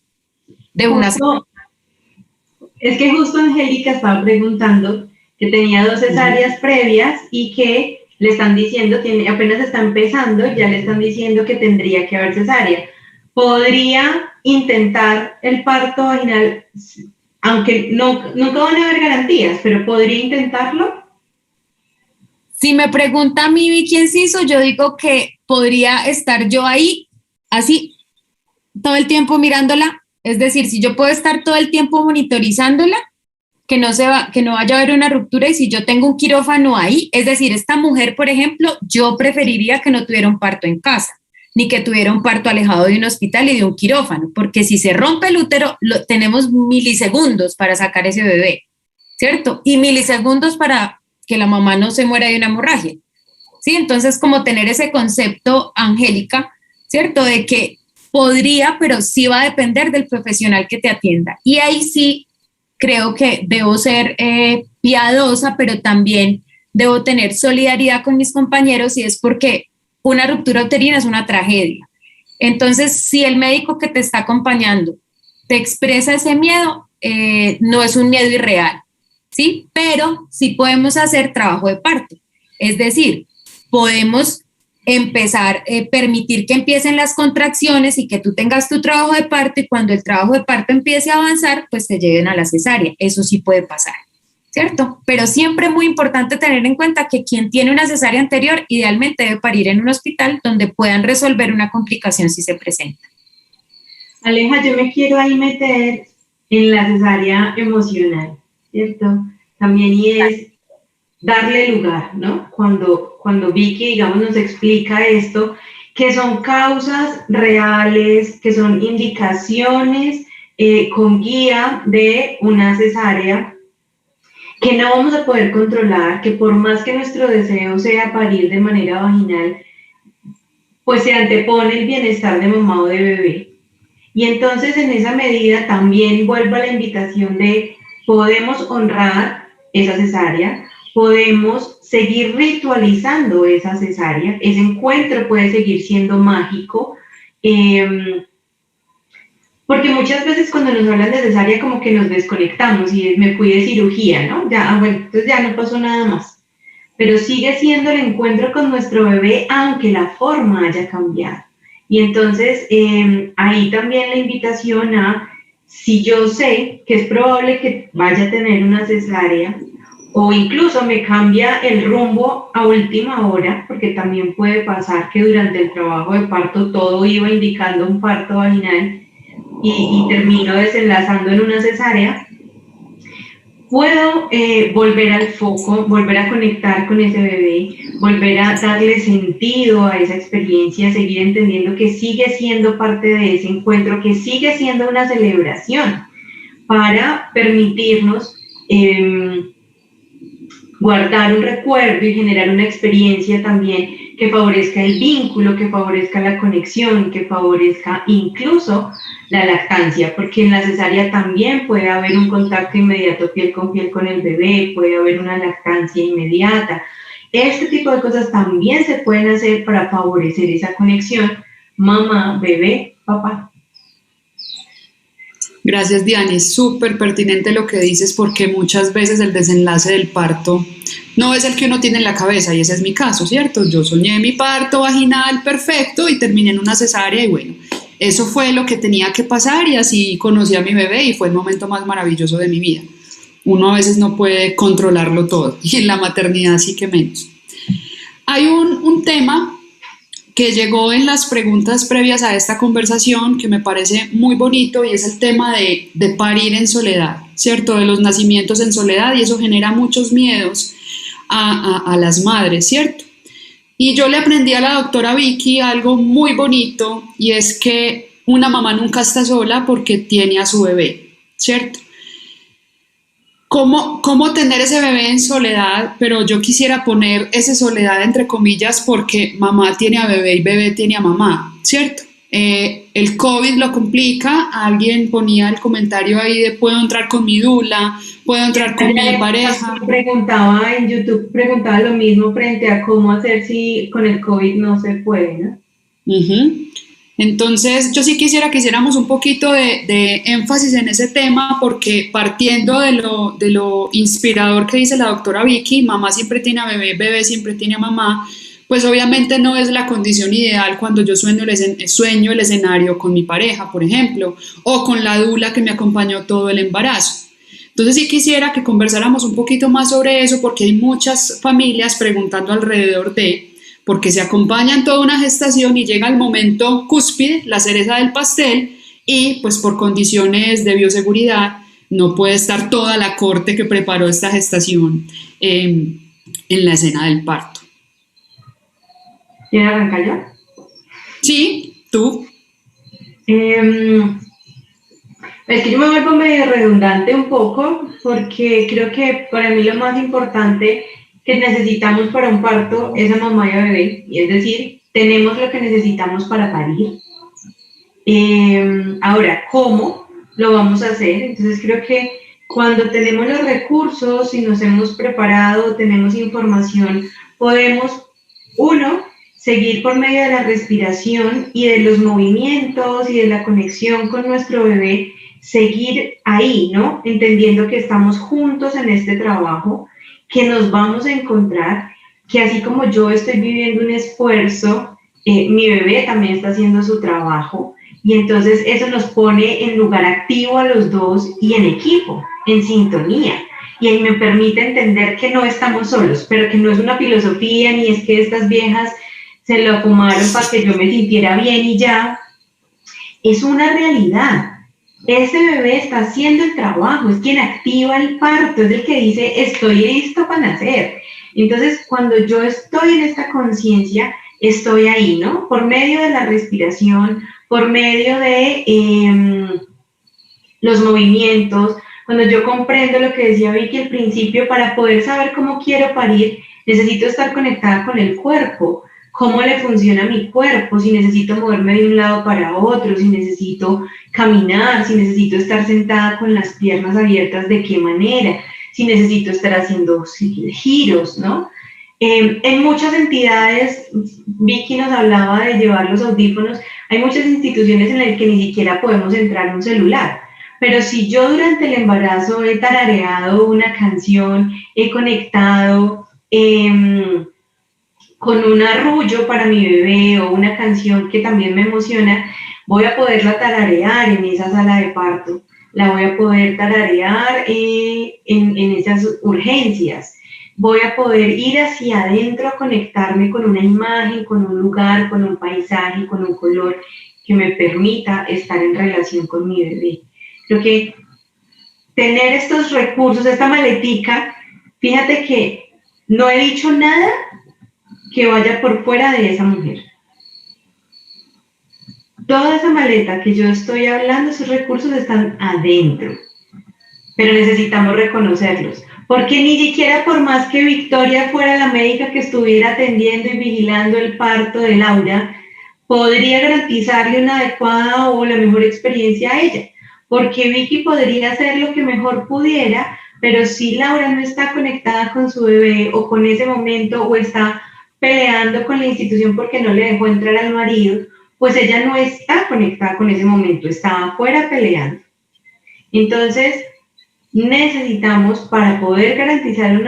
Es que justo Angélica estaba preguntando que tenía 2 cesáreas previas y que le están diciendo, apenas está empezando, ya le están diciendo que tendría que haber cesárea. ¿Podría intentar el parto vaginal, aunque nunca van a haber garantías, pero podría intentarlo? Si me pregunta a mí quién se hizo, yo digo que podría estar yo ahí, así, todo el tiempo mirándola. Es decir, si yo puedo estar todo el tiempo monitorizándola, que no vaya a haber una ruptura, y si yo tengo un quirófano ahí, es decir, esta mujer, por ejemplo, yo preferiría que no tuviera un parto en casa, ni que tuviera un parto alejado de un hospital y de un quirófano, porque si se rompe el útero, tenemos milisegundos para sacar ese bebé, ¿cierto? Y milisegundos para que la mamá no se muera de una hemorragia, ¿sí? Entonces, como tener ese concepto, Angélica, ¿cierto? De que podría, pero sí va a depender del profesional que te atienda. Y ahí sí creo que debo ser piadosa, pero también debo tener solidaridad con mis compañeros, y es porque una ruptura uterina es una tragedia. Entonces, si el médico que te está acompañando te expresa ese miedo, no es un miedo irreal, ¿sí? Pero sí podemos hacer trabajo de parto. Es decir, podemos empezar, permitir que empiecen las contracciones y que tú tengas tu trabajo de parto, y cuando el trabajo de parto empiece a avanzar, pues te lleven a la cesárea. Eso sí puede pasar, ¿cierto? Pero siempre es muy importante tener en cuenta que quien tiene una cesárea anterior idealmente debe parir en un hospital donde puedan resolver una complicación si se presenta. Aleja, yo me quiero ahí meter en la cesárea emocional, ¿cierto? También, y es darle lugar, ¿no? Cuando Vicky, digamos, nos explica esto, que son causas reales, que son indicaciones con guía de una cesárea, que no vamos a poder controlar, que por más que nuestro deseo sea parir de manera vaginal, pues se antepone el bienestar de mamá o de bebé. Y entonces, en esa medida, también vuelvo a la invitación de podemos honrar esa cesárea, podemos seguir ritualizando esa cesárea, ese encuentro puede seguir siendo mágico, porque muchas veces cuando nos hablan de cesárea como que nos desconectamos y me fui de cirugía, ¿no? Ya, bueno, entonces ya no pasó nada más. Pero sigue siendo el encuentro con nuestro bebé, aunque la forma haya cambiado. Y entonces ahí también la invitación a, si yo sé que es probable que vaya a tener una cesárea, o incluso me cambia el rumbo a última hora, porque también puede pasar que durante el trabajo de parto todo iba indicando un parto vaginal y termino desenlazando en una cesárea, puedo volver al foco, volver a conectar con ese bebé, volver a darle sentido a esa experiencia, seguir entendiendo que sigue siendo parte de ese encuentro, que sigue siendo una celebración, para permitirnos guardar un recuerdo y generar una experiencia también que favorezca el vínculo, que favorezca la conexión, que favorezca incluso la lactancia, porque en la cesárea también puede haber un contacto inmediato piel con el bebé, puede haber una lactancia inmediata. Este tipo de cosas también se pueden hacer para favorecer esa conexión mamá, bebé, papá. Gracias, Diani. Es súper pertinente lo que dices, porque muchas veces el desenlace del parto no es el que uno tiene en la cabeza, y ese es mi caso, ¿cierto? Yo soñé mi parto vaginal perfecto y terminé en una cesárea, y bueno, eso fue lo que tenía que pasar, y así conocí a mi bebé y fue el momento más maravilloso de mi vida. Uno a veces no puede controlarlo todo, y en la maternidad sí que menos. Hay un tema que llegó en las preguntas previas a esta conversación que me parece muy bonito, y es el tema de parir en soledad, ¿cierto? De los nacimientos en soledad, y eso genera muchos miedos a las madres, ¿cierto? Y yo le aprendí a la doctora Vicky algo muy bonito, y es que una mamá nunca está sola porque tiene a su bebé, ¿cierto? ¿Cómo tener ese bebé en soledad? Pero yo quisiera poner esa soledad entre comillas, porque mamá tiene a bebé y bebé tiene a mamá, ¿cierto? El COVID lo complica. Alguien ponía el comentario ahí de puedo entrar con mi dula, puedo entrar con mi pareja. Preguntaba en YouTube, preguntaba lo mismo frente a cómo hacer si con el COVID no se puede, ¿no? Uh-huh. Entonces, yo sí quisiera que hiciéramos un poquito de énfasis en ese tema, porque partiendo de lo inspirador que dice la doctora Vicky, mamá siempre tiene a bebé, bebé siempre tiene a mamá, pues obviamente no es la condición ideal cuando yo sueño el escenario con mi pareja, por ejemplo, o con la dula que me acompañó todo el embarazo. Entonces sí quisiera que conversáramos un poquito más sobre eso, porque hay muchas familias preguntando alrededor porque se acompañan toda una gestación y llega el momento cúspide, la cereza del pastel, y pues por condiciones de bioseguridad no puede estar toda la corte que preparó esta gestación en la escena del parto. ¿Quiere arrancar yo? Sí, tú. Es que yo me vuelvo medio redundante un poco, porque creo que para mí lo más importante que necesitamos para un parto es a mamá y a bebé, y es decir, tenemos lo que necesitamos para parir. Ahora, ¿cómo lo vamos a hacer? Entonces creo que cuando tenemos los recursos y nos hemos preparado, tenemos información, podemos, uno, seguir por medio de la respiración y de los movimientos y de la conexión con nuestro bebé, seguir ahí, ¿no? Entendiendo que estamos juntos en este trabajo, que nos vamos a encontrar, que así como yo estoy viviendo un esfuerzo, mi bebé también está haciendo su trabajo, y entonces eso nos pone en lugar activo a los dos y en equipo, en sintonía, y ahí me permite entender que no estamos solos, pero que no es una filosofía, ni es que estas viejas se lo fumaron para que yo me sintiera bien y ya, es una realidad. Ese bebé está haciendo el trabajo, es quien activa el parto, es el que dice, estoy listo para nacer. Entonces, cuando yo estoy en esta conciencia, estoy ahí, ¿no? Por medio de la respiración, por medio de los movimientos, cuando yo comprendo lo que decía Vicky al principio, para poder saber cómo quiero parir, necesito estar conectada con el cuerpo. ¿Cómo le funciona a mi cuerpo? Si necesito moverme de un lado para otro, si necesito caminar, si necesito estar sentada con las piernas abiertas, ¿de qué manera? Si necesito estar haciendo giros, ¿no? En muchas entidades, Vicky nos hablaba de llevar los audífonos, hay muchas instituciones en las que ni siquiera podemos entrar un celular, pero si yo durante el embarazo he tarareado una canción, he conectado, con un arrullo para mi bebé o una canción que también me emociona, voy a poderla tararear en esa sala de parto, la voy a poder tararear en esas urgencias, voy a poder ir hacia adentro a conectarme con una imagen, con un lugar, con un paisaje, con un color que me permita estar en relación con mi bebé. Creo que tener estos recursos, esta maletica, fíjate que no he dicho nada que vaya por fuera de esa mujer. Toda esa maleta que yo estoy hablando, esos recursos están adentro, pero necesitamos reconocerlos, porque ni siquiera por más que Victoria fuera la médica que estuviera atendiendo y vigilando el parto de Laura, podría garantizarle una adecuada o la mejor experiencia a ella, porque Vicky podría hacer lo que mejor pudiera, pero si Laura no está conectada con su bebé o con ese momento o está peleando con la institución porque no le dejó entrar al marido, pues ella no está conectada con ese momento, estaba afuera peleando. Entonces, necesitamos, para poder garantizar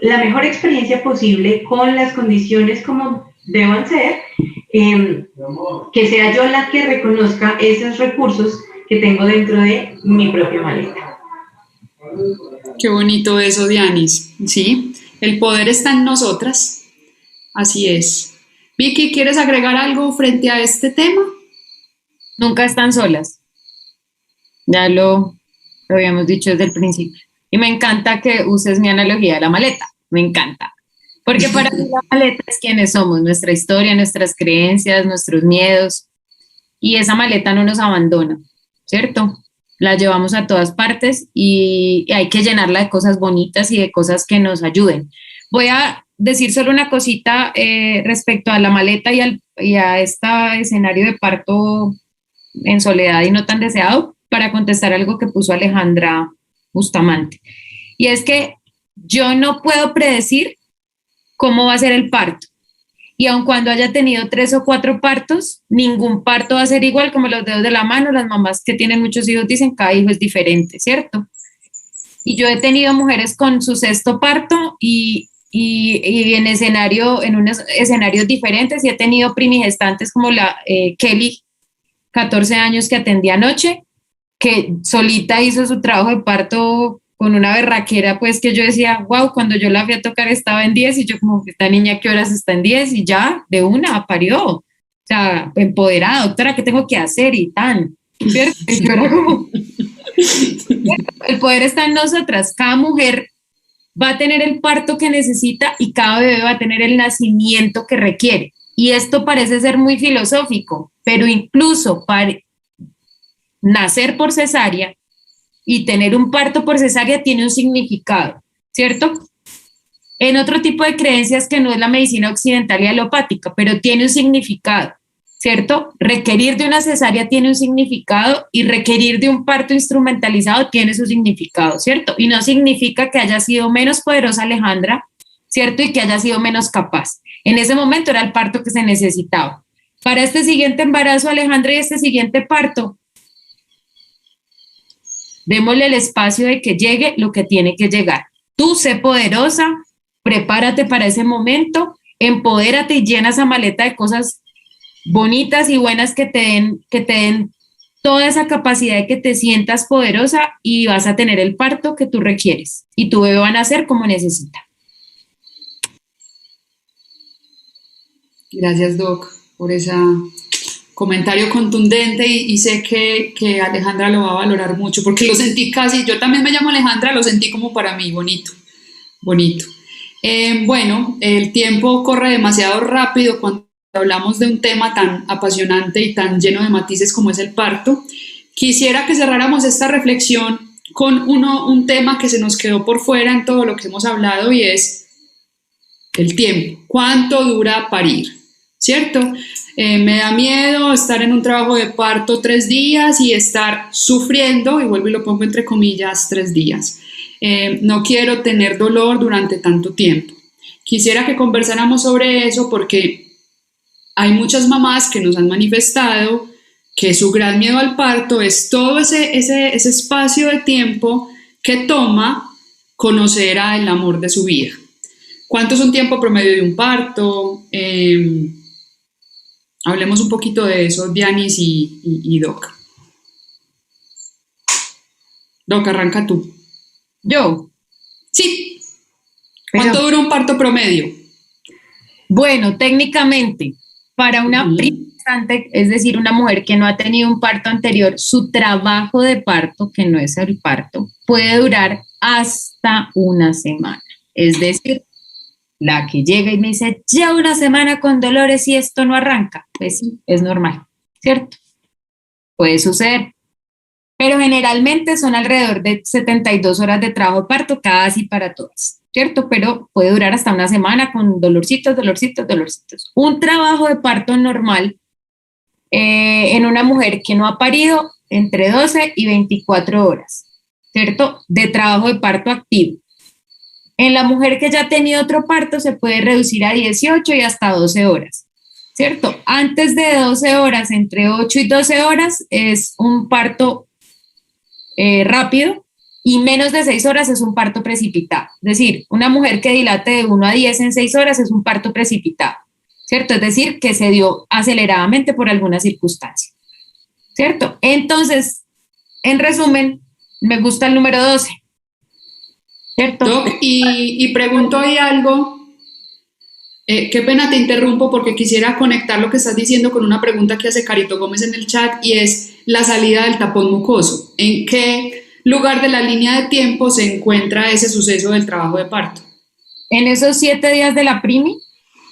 la mejor experiencia posible con las condiciones como deban ser, que sea yo la que reconozca esos recursos que tengo dentro de mi propia maleta. Qué bonito eso, Dianis. Sí, el poder está en nosotras. Así es. Vicky, ¿quieres agregar algo frente a este tema? Nunca están solas. Ya lo habíamos dicho desde el principio. Y me encanta que uses mi analogía de la maleta. Me encanta. Porque para mí la maleta es quienes somos, nuestra historia, nuestras creencias, nuestros miedos. Y esa maleta no nos abandona, ¿cierto? La llevamos a todas partes y hay que llenarla de cosas bonitas y de cosas que nos ayuden. Voy a decir solo una cosita respecto a la maleta y a este escenario de parto en soledad y no tan deseado, para contestar algo que puso Alejandra Bustamante. Y es que yo no puedo predecir cómo va a ser el parto. Y aun cuando haya tenido 3 o 4 partos, ningún parto va a ser igual, como los dedos de la mano. Las mamás que tienen muchos hijos dicen cada hijo es diferente, ¿cierto? Y yo he tenido mujeres con su 6º parto y en unos escenarios diferentes, y he tenido primigestantes como la Kelly, 14 años, que atendí anoche, que solita hizo su trabajo de parto con una berraquera, pues que yo decía, wow, cuando yo la fui a tocar estaba en 10, y yo como, esta niña, ¿qué horas está en 10? Y ya, de una, parió. O sea, empoderada, doctora, ¿qué tengo que hacer? Y tan, ¿cierto? Y yo era como, el poder está en nosotras. Cada mujer va a tener el parto que necesita y cada bebé va a tener el nacimiento que requiere. Y esto parece ser muy filosófico, pero incluso para nacer por cesárea y tener un parto por cesárea tiene un significado, ¿cierto? En otro tipo de creencias que no es la medicina occidental y alopática, pero tiene un significado, ¿cierto? Requerir de una cesárea tiene un significado y requerir de un parto instrumentalizado tiene su significado, ¿cierto? Y no significa que haya sido menos poderosa Alejandra, ¿cierto? Y que haya sido menos capaz. En ese momento era el parto que se necesitaba. Para este siguiente embarazo, Alejandra, y este siguiente parto, démosle el espacio de que llegue lo que tiene que llegar. Tú sé poderosa, prepárate para ese momento, empodérate y llena esa maleta de cosas bonitas y buenas que te den toda esa capacidad de que te sientas poderosa, y vas a tener el parto que tú requieres y tu bebé va a nacer como necesita. Gracias, Doc, por ese comentario contundente, y sé que Alejandra lo va a valorar mucho, porque lo sentí casi, yo también me llamo Alejandra, lo sentí como para mí, bonito, bonito. Bueno, el tiempo corre demasiado rápido cuando hablamos de un tema tan apasionante y tan lleno de matices como es el parto. Quisiera que cerráramos esta reflexión con un tema que se nos quedó por fuera en todo lo que hemos hablado, y es el tiempo. ¿Cuánto dura parir? ¿Cierto? Me da miedo estar en un trabajo de parto 3 días y estar sufriendo, y vuelvo y lo pongo entre comillas, 3 días. No quiero tener dolor durante tanto tiempo. Quisiera que conversáramos sobre eso, porque hay muchas mamás que nos han manifestado que su gran miedo al parto es todo ese espacio de tiempo que toma conocer al amor de su vida. ¿Cuánto es un tiempo promedio de un parto? Hablemos un poquito de eso, Dianis y Doc. Doc, arranca tú. Yo. Sí. ¿Cuánto dura un parto promedio? Bueno, técnicamente, para una prima gestante, es decir, una mujer que no ha tenido un parto anterior, su trabajo de parto, que no es el parto, puede durar hasta una semana. Es decir, la que llega y me dice, ya una semana con dolores y esto no arranca. Pues sí, es normal, ¿cierto? Puede suceder. Pero generalmente son alrededor de 72 horas de trabajo de parto, casi para todas, ¿cierto? Pero puede durar hasta una semana con dolorcitos. Un trabajo de parto normal en una mujer que no ha parido entre 12 y 24 horas, ¿cierto? De trabajo de parto activo. En la mujer que ya ha tenido otro parto se puede reducir a 18 y hasta 12 horas, ¿cierto? Antes de 12 horas, entre 8 y 12 horas, es un parto rápido, y menos de 6 horas es un parto precipitado. Es decir, una mujer que dilate de 1 a 10 en 6 horas es un parto precipitado, ¿cierto? Es decir, que se dio aceleradamente por alguna circunstancia, ¿cierto? Entonces, en resumen, me gusta el número 12. ¿Cierto? Doc, y pregunto ahí algo, qué pena te interrumpo porque quisiera conectar lo que estás diciendo con una pregunta que hace Carito Gómez en el chat y es la salida del tapón mucoso. ¿En qué lugar de la línea de tiempo se encuentra ese suceso del trabajo de parto? En esos 7 días de la primi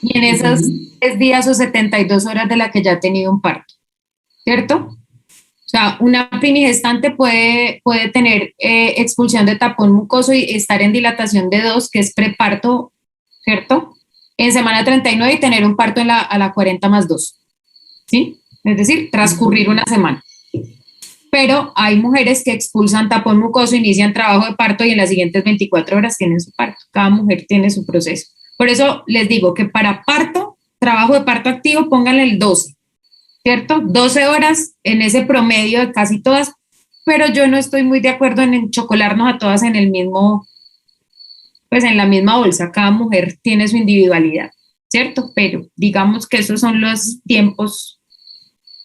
y en esos 3 días o 72 horas de la que ya ha tenido un parto, ¿cierto? O sea, una primigestante puede tener expulsión de tapón mucoso y estar en dilatación de 2, que es preparto, ¿cierto? En semana 39 y tener un parto a la 40 más 2, ¿sí? Es decir, transcurrir una semana. Pero hay mujeres que expulsan tapón mucoso, inician trabajo de parto y en las siguientes 24 horas tienen su parto. Cada mujer tiene su proceso. Por eso les digo que para parto, trabajo de parto activo, pónganle el 12. ¿Cierto? 12 horas en ese promedio de casi todas, pero yo no estoy muy de acuerdo en enchocolarnos a todas en el mismo, pues en la misma bolsa. Cada mujer tiene su individualidad, ¿cierto? Pero digamos que esos son los tiempos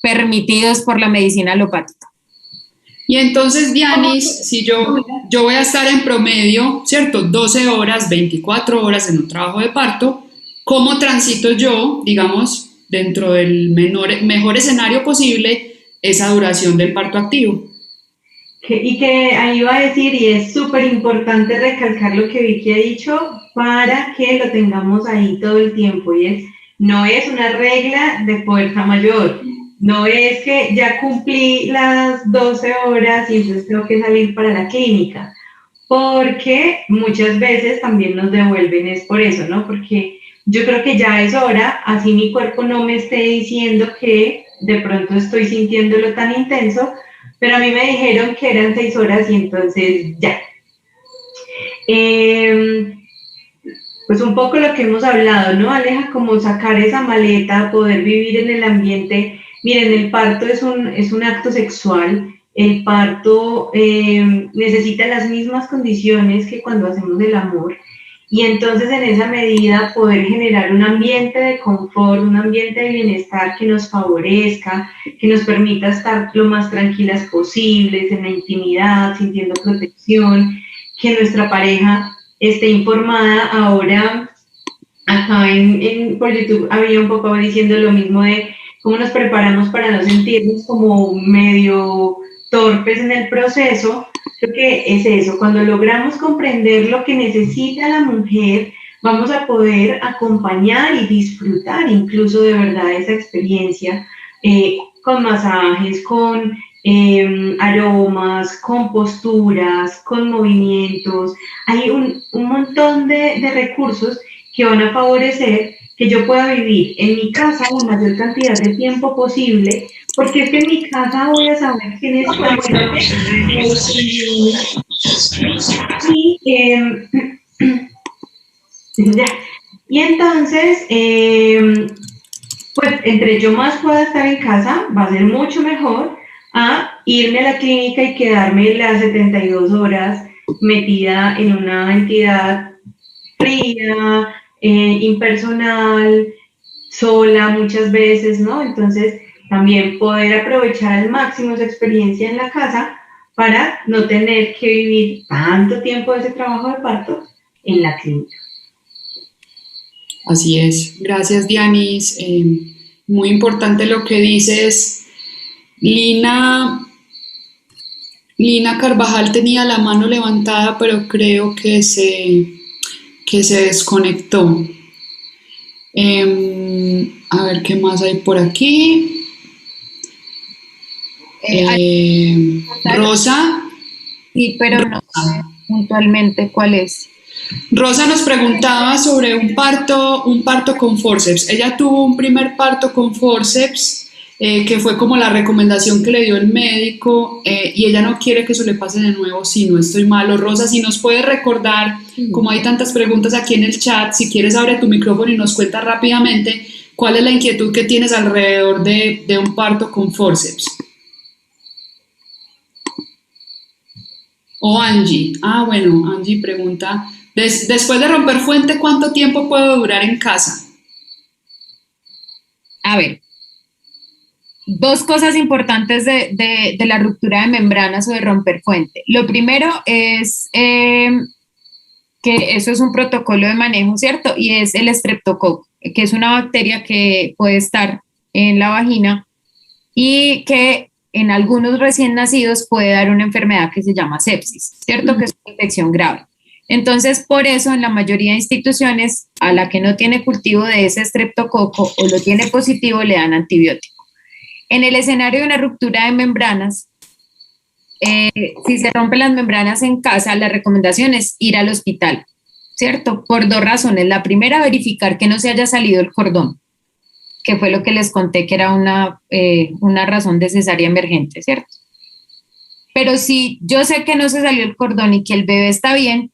permitidos por la medicina alopática. Y entonces, Dianis, si yo voy a estar en promedio, ¿cierto? 12 horas, 24 horas en un trabajo de parto, ¿cómo transito yo, digamos, dentro del mejor escenario posible, esa duración del parto activo? Y que ahí va a decir, y es súper importante recalcar lo que Vicky ha dicho para que lo tengamos ahí todo el tiempo, y es, no es una regla de fuerza mayor, no es que ya cumplí las 12 horas y entonces tengo que salir para la clínica, porque muchas veces también nos devuelven, es por eso, ¿no? Porque yo creo que ya es hora, así mi cuerpo no me esté diciendo que de pronto estoy sintiéndolo tan intenso, pero a mí me dijeron que eran 6 horas y entonces ya. Pues un poco lo que hemos hablado, ¿no, Aleja? Como sacar esa maleta, poder vivir en el ambiente. Miren, el parto es un acto sexual. El parto necesita las mismas condiciones que cuando hacemos el amor. Y entonces en esa medida poder generar un ambiente de confort, un ambiente de bienestar que nos favorezca, que nos permita estar lo más tranquilas posibles, en la intimidad, sintiendo protección, que nuestra pareja esté informada. Ahora acá por YouTube había un poco diciendo lo mismo de cómo nos preparamos para no sentirnos como medio torpes en el proceso. Creo que es eso, cuando logramos comprender lo que necesita la mujer, vamos a poder acompañar y disfrutar incluso de verdad esa experiencia con masajes, con aromas, con posturas, con movimientos. Hay un montón de recursos que van a favorecer que yo pueda vivir en mi casa la mayor cantidad de tiempo posible, porque es que en mi casa voy a saber quién está y entonces pues entre yo más pueda estar en casa va a ser mucho mejor a irme a la clínica y quedarme las 72 horas metida en una entidad fría, impersonal, sola muchas veces, ¿no? Entonces, también poder aprovechar al máximo su experiencia en la casa para no tener que vivir tanto tiempo de ese trabajo de parto en la clínica. Así es. Gracias, Dianis. Muy importante lo que dices. Lina Carvajal tenía la mano levantada, pero creo que se desconectó. A ver qué más hay por aquí. Rosa. Sí, pero no sé puntualmente cuál es. Rosa nos preguntaba sobre un parto con forceps. Ella tuvo un primer parto con forceps, que fue como la recomendación que le dio el médico, y ella no quiere que eso le pase de nuevo si no estoy malo. Rosa, si nos puedes recordar, como hay tantas preguntas aquí en el chat, si quieres abre tu micrófono y nos cuentas rápidamente cuál es la inquietud que tienes alrededor de un parto con forceps. O Angie. Bueno, Angie pregunta, después de romper fuente, ¿cuánto tiempo puedo durar en casa? A ver, dos cosas importantes de la ruptura de membranas o de romper fuente. Lo primero es que eso es un protocolo de manejo, ¿cierto? Y es el estreptococo, que es una bacteria que puede estar en la vagina y que en algunos recién nacidos puede dar una enfermedad que se llama sepsis, ¿cierto? Que es una infección grave. Entonces, por eso en la mayoría de instituciones a la que no tiene cultivo de ese estreptococo o lo tiene positivo le dan antibiótico. En el escenario de una ruptura de membranas, si se rompen las membranas en casa, la recomendación es ir al hospital, ¿cierto? Por dos razones. La primera, verificar que no se haya salido el cordón, que fue lo que les conté que era una razón de cesárea emergente, ¿cierto? Pero si yo sé que no se salió el cordón y que el bebé está bien,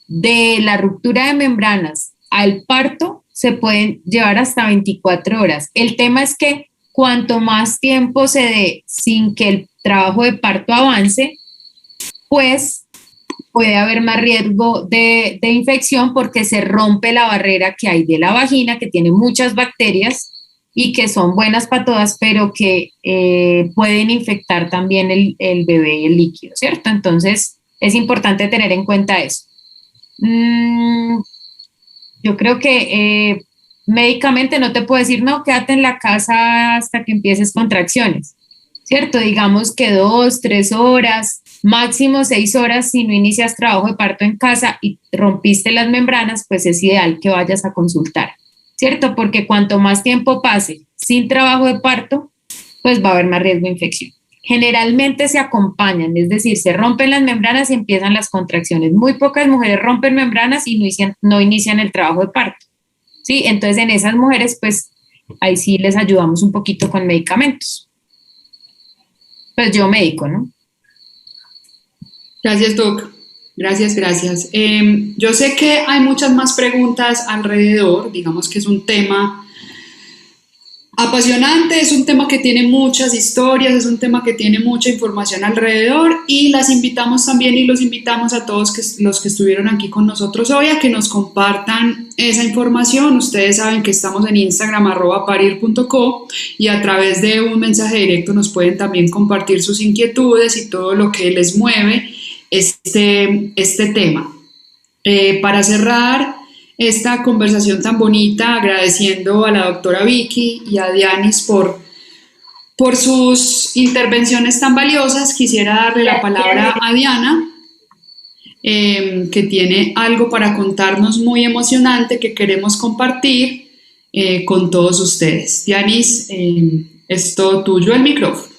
de la ruptura de membranas al parto se pueden llevar hasta 24 horas. El tema es que cuanto más tiempo se dé sin que el trabajo de parto avance, pues puede haber más riesgo de infección porque se rompe la barrera que hay de la vagina, que tiene muchas bacterias y que son buenas para todas, pero que pueden infectar también el bebé y el líquido, ¿cierto? Entonces, es importante tener en cuenta eso. Yo creo que médicamente no te puedo decir, no, quédate en la casa hasta que empieces contracciones, ¿cierto? Digamos que 2, 3 horas, máximo 6 horas, si no inicias trabajo de parto en casa y rompiste las membranas, pues es ideal que vayas a consultar, ¿cierto? Porque cuanto más tiempo pase sin trabajo de parto, pues va a haber más riesgo de infección. Generalmente se acompañan, es decir, se rompen las membranas y empiezan las contracciones. Muy pocas mujeres rompen membranas y no inician el trabajo de parto, ¿sí? Entonces, en esas mujeres, pues, ahí sí les ayudamos un poquito con medicamentos. Pues yo médico, ¿no? Gracias, Doc. Gracias. Yo sé que hay muchas más preguntas alrededor, digamos que es un tema apasionante, es un tema que tiene muchas historias, es un tema que tiene mucha información alrededor y las invitamos también y los invitamos a todos los que estuvieron aquí con nosotros hoy a que nos compartan esa información. Ustedes saben que estamos en Instagram @parir.co y a través de un mensaje directo nos pueden también compartir sus inquietudes y todo lo que les mueve este tema. Para cerrar esta conversación tan bonita, agradeciendo a la doctora Vicky y a Dianis por sus intervenciones tan valiosas, quisiera darle la palabra a Diana, que tiene algo para contarnos muy emocionante que queremos compartir con todos ustedes. Dianis, es todo tuyo el micrófono.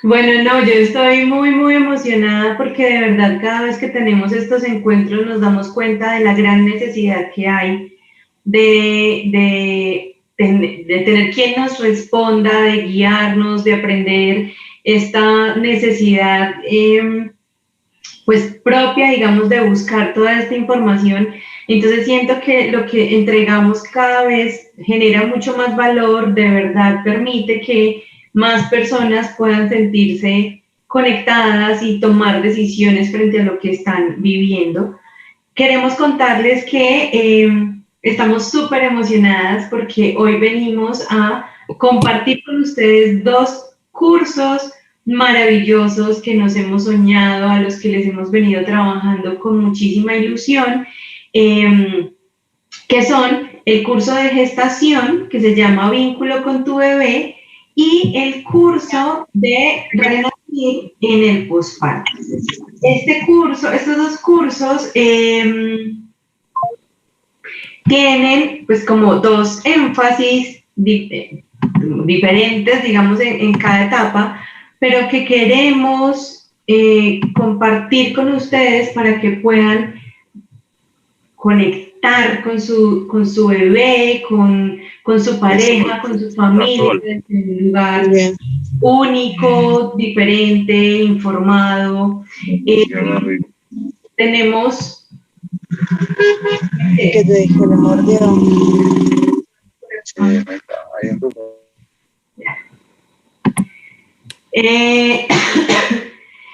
Bueno, no, yo estoy muy, muy emocionada porque de verdad cada vez que tenemos estos encuentros nos damos cuenta de la gran necesidad que hay de tener quien nos responda, de guiarnos, de aprender esta necesidad pues propia, digamos, de buscar toda esta información. Entonces siento que lo que entregamos cada vez genera mucho más valor, de verdad permite que más personas puedan sentirse conectadas y tomar decisiones frente a lo que están viviendo. queremos contarles que estamos súper emocionadas porque hoy venimos a compartir con ustedes 2 cursos maravillosos que nos hemos soñado, a los que les hemos venido trabajando con muchísima ilusión, que son el curso de gestación, que se llama Vínculo con tu bebé, y el curso de Renacir en el posparto. Estos 2 cursos tienen pues como 2 énfasis diferentes, digamos, en cada etapa, pero que queremos compartir con ustedes para que puedan conectar con su bebé, con su pareja, con su familia, en un lugar único, diferente, informado. Tenemos... Que te dije, le mordió.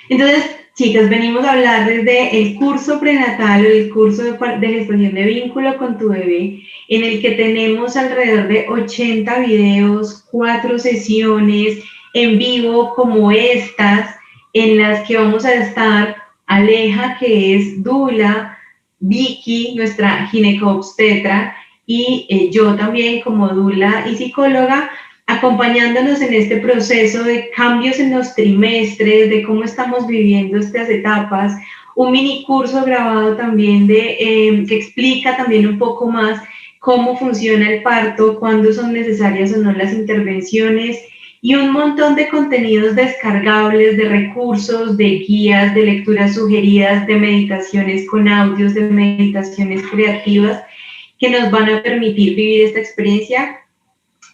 Entonces, chicas, venimos a hablar desde el curso prenatal o el curso de gestación de vínculo con tu bebé, en el que tenemos alrededor de 80 videos, 4 sesiones en vivo como estas, en las que vamos a estar Aleja, que es dula, Vicky, nuestra ginecobstetra, y yo también como dula y psicóloga, acompañándonos en este proceso de cambios en los trimestres, de cómo estamos viviendo estas etapas, un mini curso grabado también que explica también un poco más cómo funciona el parto, cuándo son necesarias o no las intervenciones, y un montón de contenidos descargables, de recursos, de guías, de lecturas sugeridas, de meditaciones con audios, de meditaciones creativas, que nos van a permitir vivir esta experiencia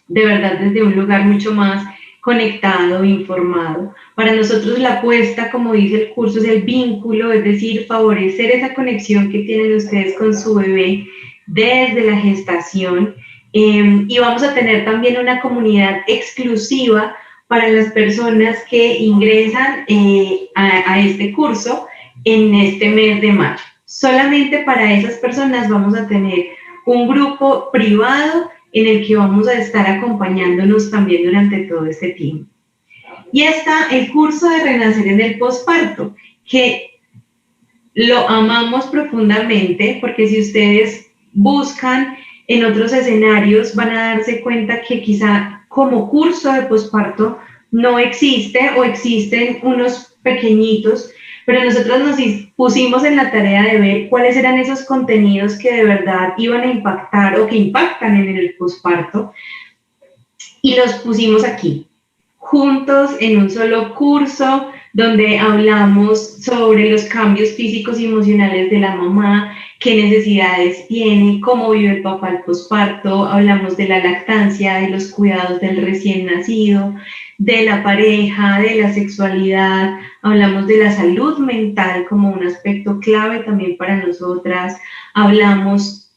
de verdad desde un lugar mucho más conectado, informado. Para nosotros la apuesta, como dice el curso, es el vínculo, es decir, favorecer esa conexión que tienen ustedes con su bebé desde la gestación. Y vamos a tener también una comunidad exclusiva para las personas que ingresan a este curso en este mes de mayo. Solamente para esas personas vamos a tener un grupo privado en el que vamos a estar acompañándonos también durante todo este tiempo. Y está el curso de Renacer en el posparto, que lo amamos profundamente, porque si ustedes buscan en otros escenarios van a darse cuenta que quizá como curso de posparto no existe o existen unos pequeñitos, pero nosotros nos pusimos en la tarea de ver cuáles eran esos contenidos que de verdad iban a impactar o que impactan en el posparto, y los pusimos aquí, juntos en un solo curso, donde hablamos sobre los cambios físicos y emocionales de la mamá, qué necesidades tiene, cómo vive el papá el posparto, hablamos de la lactancia, de los cuidados del recién nacido, de la pareja, de la sexualidad, hablamos de la salud mental como un aspecto clave también para nosotras, hablamos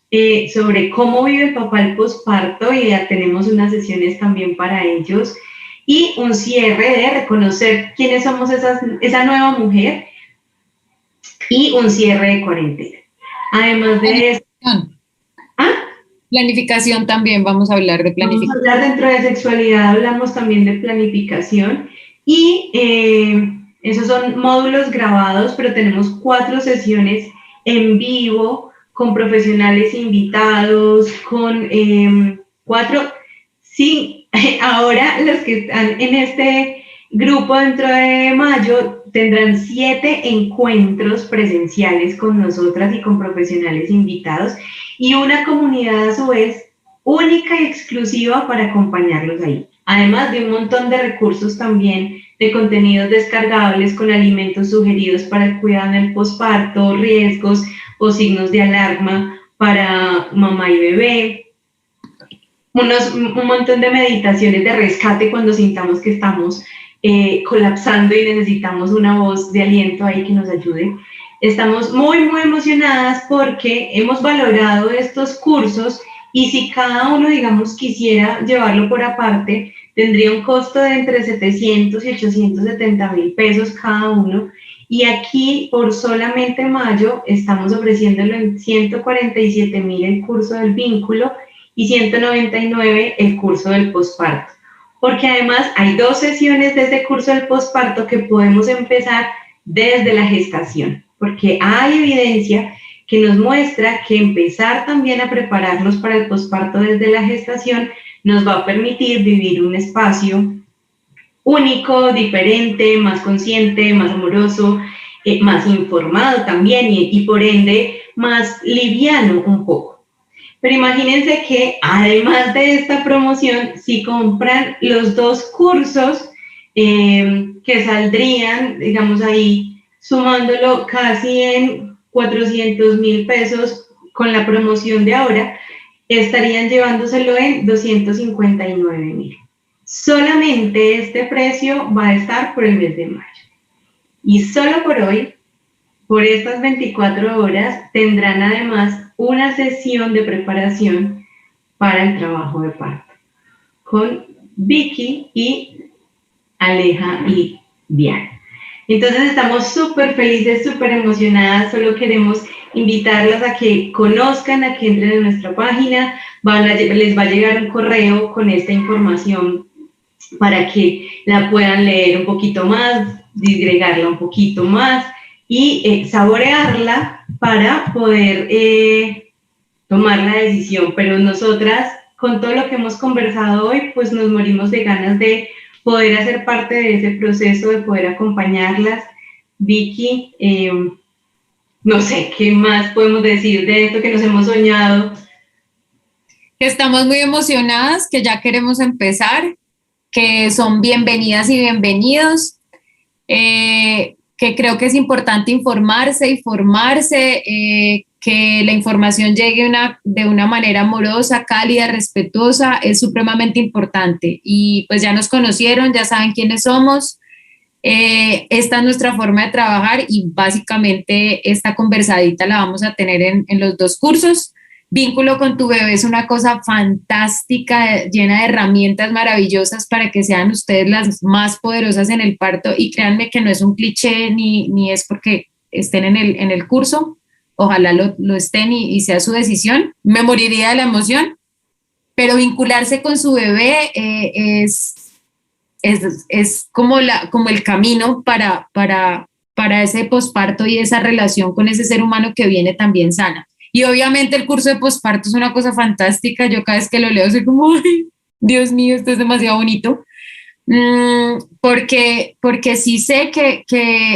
sobre cómo vive el papá el posparto, y ya tenemos unas sesiones también para ellos, y un cierre de reconocer quiénes somos esa nueva mujer, y un cierre de cuarentena. Además de eso... Planificación también, vamos a hablar de planificación. Vamos a hablar dentro de sexualidad, hablamos también de planificación, y esos son módulos grabados, pero tenemos 4 sesiones en vivo con profesionales invitados, con 4, sí, ahora los que están en este grupo dentro de mayo tendrán 7 encuentros presenciales con nosotras y con profesionales invitados, y una comunidad a su vez única y exclusiva para acompañarlos ahí. Además de un montón de recursos también, de contenidos descargables con alimentos sugeridos para el cuidado en el posparto, riesgos o signos de alarma para mamá y bebé, un montón de meditaciones de rescate cuando sintamos que estamos colapsando y necesitamos una voz de aliento ahí que nos ayude. Estamos muy, muy emocionadas porque hemos valorado estos cursos, y si cada uno, digamos, quisiera llevarlo por aparte, tendría un costo de entre 700 y 870 mil pesos cada uno, Y aquí, por solamente mayo, estamos ofreciéndolo en 147.000 el curso del vínculo y 199 el curso del posparto. Porque además hay 2 sesiones de ese curso del posparto que podemos empezar desde la gestación, porque hay evidencia que nos muestra que empezar también a prepararnos para el posparto desde la gestación nos va a permitir vivir un espacio único, diferente, más consciente, más amoroso, más informado también y por ende más liviano un poco. Pero imagínense que además de esta promoción, si compran los 2 cursos que saldrían, digamos ahí, sumándolo casi en 400.000 pesos con la promoción de ahora, estarían llevándoselo en 259.000. Solamente este precio va a estar por el mes de mayo. Y solo por hoy, por estas 24 horas, tendrán además una sesión de preparación para el trabajo de parto con Vicky y Aleja y Diana. Entonces estamos súper felices, súper emocionadas, solo queremos invitarlas a que conozcan, a que entren en nuestra página, les va a llegar un correo con esta información para que la puedan leer un poquito más, disgregarla un poquito más y saborearla para poder tomar la decisión. Pero nosotras, con todo lo que hemos conversado hoy, pues nos morimos de ganas de poder hacer parte de ese proceso, de poder acompañarlas. Vicky, no sé, ¿qué más podemos decir de esto que nos hemos soñado? Estamos muy emocionadas, que ya queremos empezar, que son bienvenidas y bienvenidos, que creo que es importante informarse y formarse, que la información llegue de una manera amorosa, cálida, respetuosa, es supremamente importante. Y pues ya nos conocieron, ya saben quiénes somos. Esta es nuestra forma de trabajar y básicamente esta conversadita la vamos a tener en los 2 cursos. Vínculo con tu bebé es una cosa fantástica, llena de herramientas maravillosas para que sean ustedes las más poderosas en el parto, y créanme que no es un cliché ni es porque estén en el curso. Ojalá lo estén y sea su decisión. Me moriría de la emoción, pero vincularse con su bebé es como el camino para ese posparto y esa relación con ese ser humano que viene también sana. Y obviamente el curso de posparto es una cosa fantástica. Yo cada vez que lo leo soy como, ay, Dios mío, esto es demasiado bonito. Porque sí sé que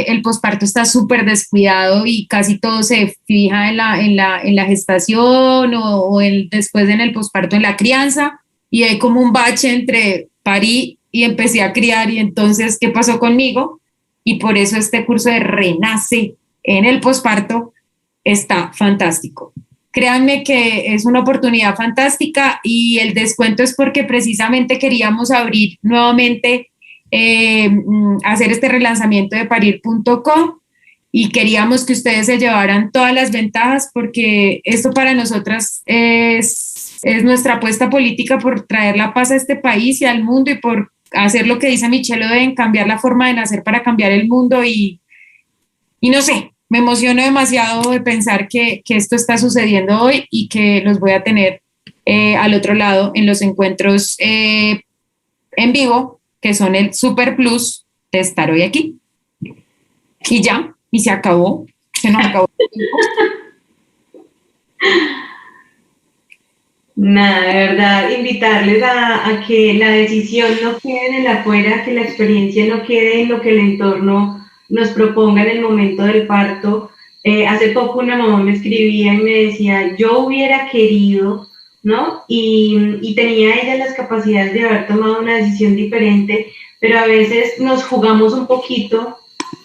el posparto está súper descuidado y casi todo se fija en la gestación o después en el posparto, en la crianza, y hay como un bache entre parí y empecé a criar. Y entonces, ¿qué pasó conmigo? Y por eso este curso de Renace en el posparto está fantástico. Créanme que es una oportunidad fantástica, y el descuento es porque precisamente queríamos abrir nuevamente, hacer este relanzamiento de parir.com, y queríamos que ustedes se llevaran todas las ventajas, porque esto para nosotras es nuestra apuesta política por traer la paz a este país y al mundo, y por hacer lo que dice Michelle Oden, cambiar la forma de nacer para cambiar el mundo. Y no sé, me emociono demasiado de pensar que esto está sucediendo hoy y que los voy a tener al otro lado en los encuentros en vivo, que son el super plus de estar hoy aquí. Y ya, y se acabó, se nos acabó el tiempo. Nada, de verdad, invitarles a que la decisión no quede en el afuera, que la experiencia no quede en lo que el entorno nos proponga en el momento del parto. Hace poco una mamá me escribía y me decía, yo hubiera querido, ¿no? Y tenía ella las capacidades de haber tomado una decisión diferente, pero a veces nos jugamos un poquito,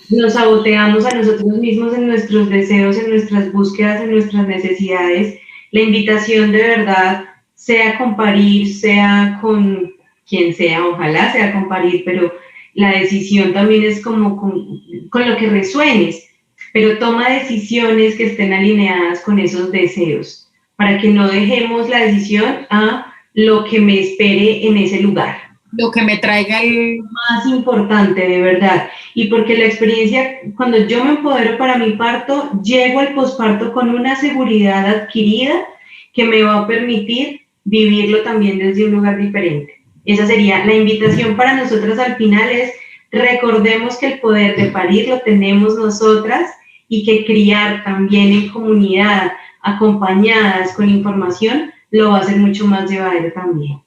nos saboteamos a nosotros mismos en nuestros deseos, en nuestras búsquedas, en nuestras necesidades. La invitación de verdad, sea con parir, sea con quien sea, ojalá sea con parir, pero la decisión también es como con lo que resuenes, pero toma decisiones que estén alineadas con esos deseos, para que no dejemos la decisión a lo que me espere en ese lugar. lo que me traiga el... Más importante, de verdad. Y porque la experiencia, cuando yo me empodero para mi parto, llego al posparto con una seguridad adquirida que me va a permitir vivirlo también desde un lugar diferente. Esa sería la invitación para nosotras al final, es recordemos que el poder de parir lo tenemos nosotras y que criar también en comunidad, acompañadas con información, lo va a hacer mucho más llevadero también.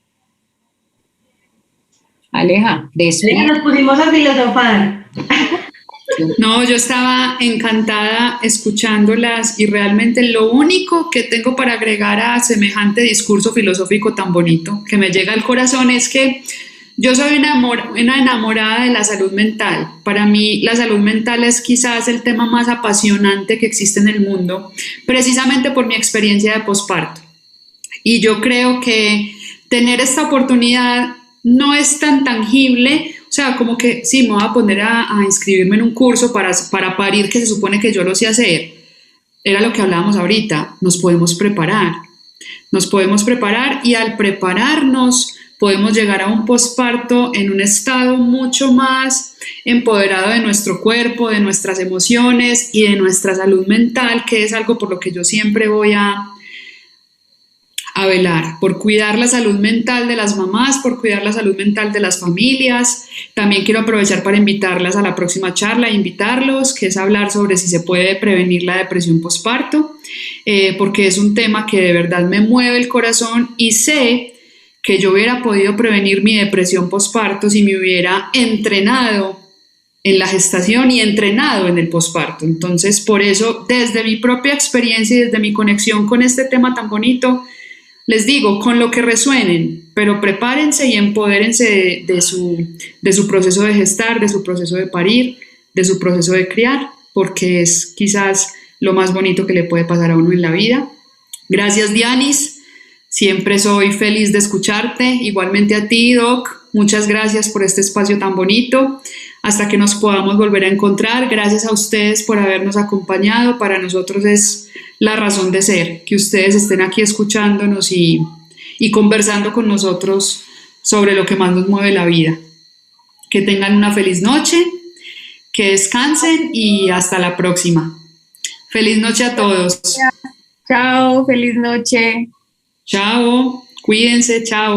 Aleja, Aleja, nos pusimos a filosofar. No, yo estaba encantada escuchándolas y realmente lo único que tengo para agregar a semejante discurso filosófico tan bonito que me llega al corazón es que yo soy una enamorada de la salud mental. Para mí la salud mental es quizás el tema más apasionante que existe en el mundo, precisamente por mi experiencia de posparto. Y yo creo que tener esta oportunidad no es tan tangible, o sea, como que sí, me voy a poner a inscribirme en un curso para parir, que se supone que yo lo sé hacer. Era lo que hablábamos ahorita, nos podemos preparar y al prepararnos podemos llegar a un posparto en un estado mucho más empoderado de nuestro cuerpo, de nuestras emociones y de nuestra salud mental, que es algo por lo que yo siempre voy a velar, por cuidar la salud mental de las mamás, por cuidar la salud mental de las familias. También quiero aprovechar para invitarlas a la próxima charla, invitarlos, que es hablar sobre si se puede prevenir la depresión posparto, porque es un tema que de verdad me mueve el corazón y sé que yo hubiera podido prevenir mi depresión posparto si me hubiera entrenado en la gestación y entrenado en el posparto. Entonces, por eso, desde mi propia experiencia y desde mi conexión con este tema tan bonito, les digo, con lo que resuenen, pero prepárense y empodérense de su proceso de gestar, de su proceso de parir, de su proceso de criar, porque es quizás lo más bonito que le puede pasar a uno en la vida. Gracias, Dianis. Siempre soy feliz de escucharte. Igualmente a ti, Doc. Muchas gracias por este espacio tan bonito. Hasta que nos podamos volver a encontrar. Gracias a ustedes por habernos acompañado. Para nosotros es la razón de ser, que ustedes estén aquí escuchándonos y conversando con nosotros sobre lo que más nos mueve la vida. Que tengan una feliz noche, que descansen y hasta la próxima. Feliz noche a todos. Chao, feliz noche. Chao, cuídense, chao.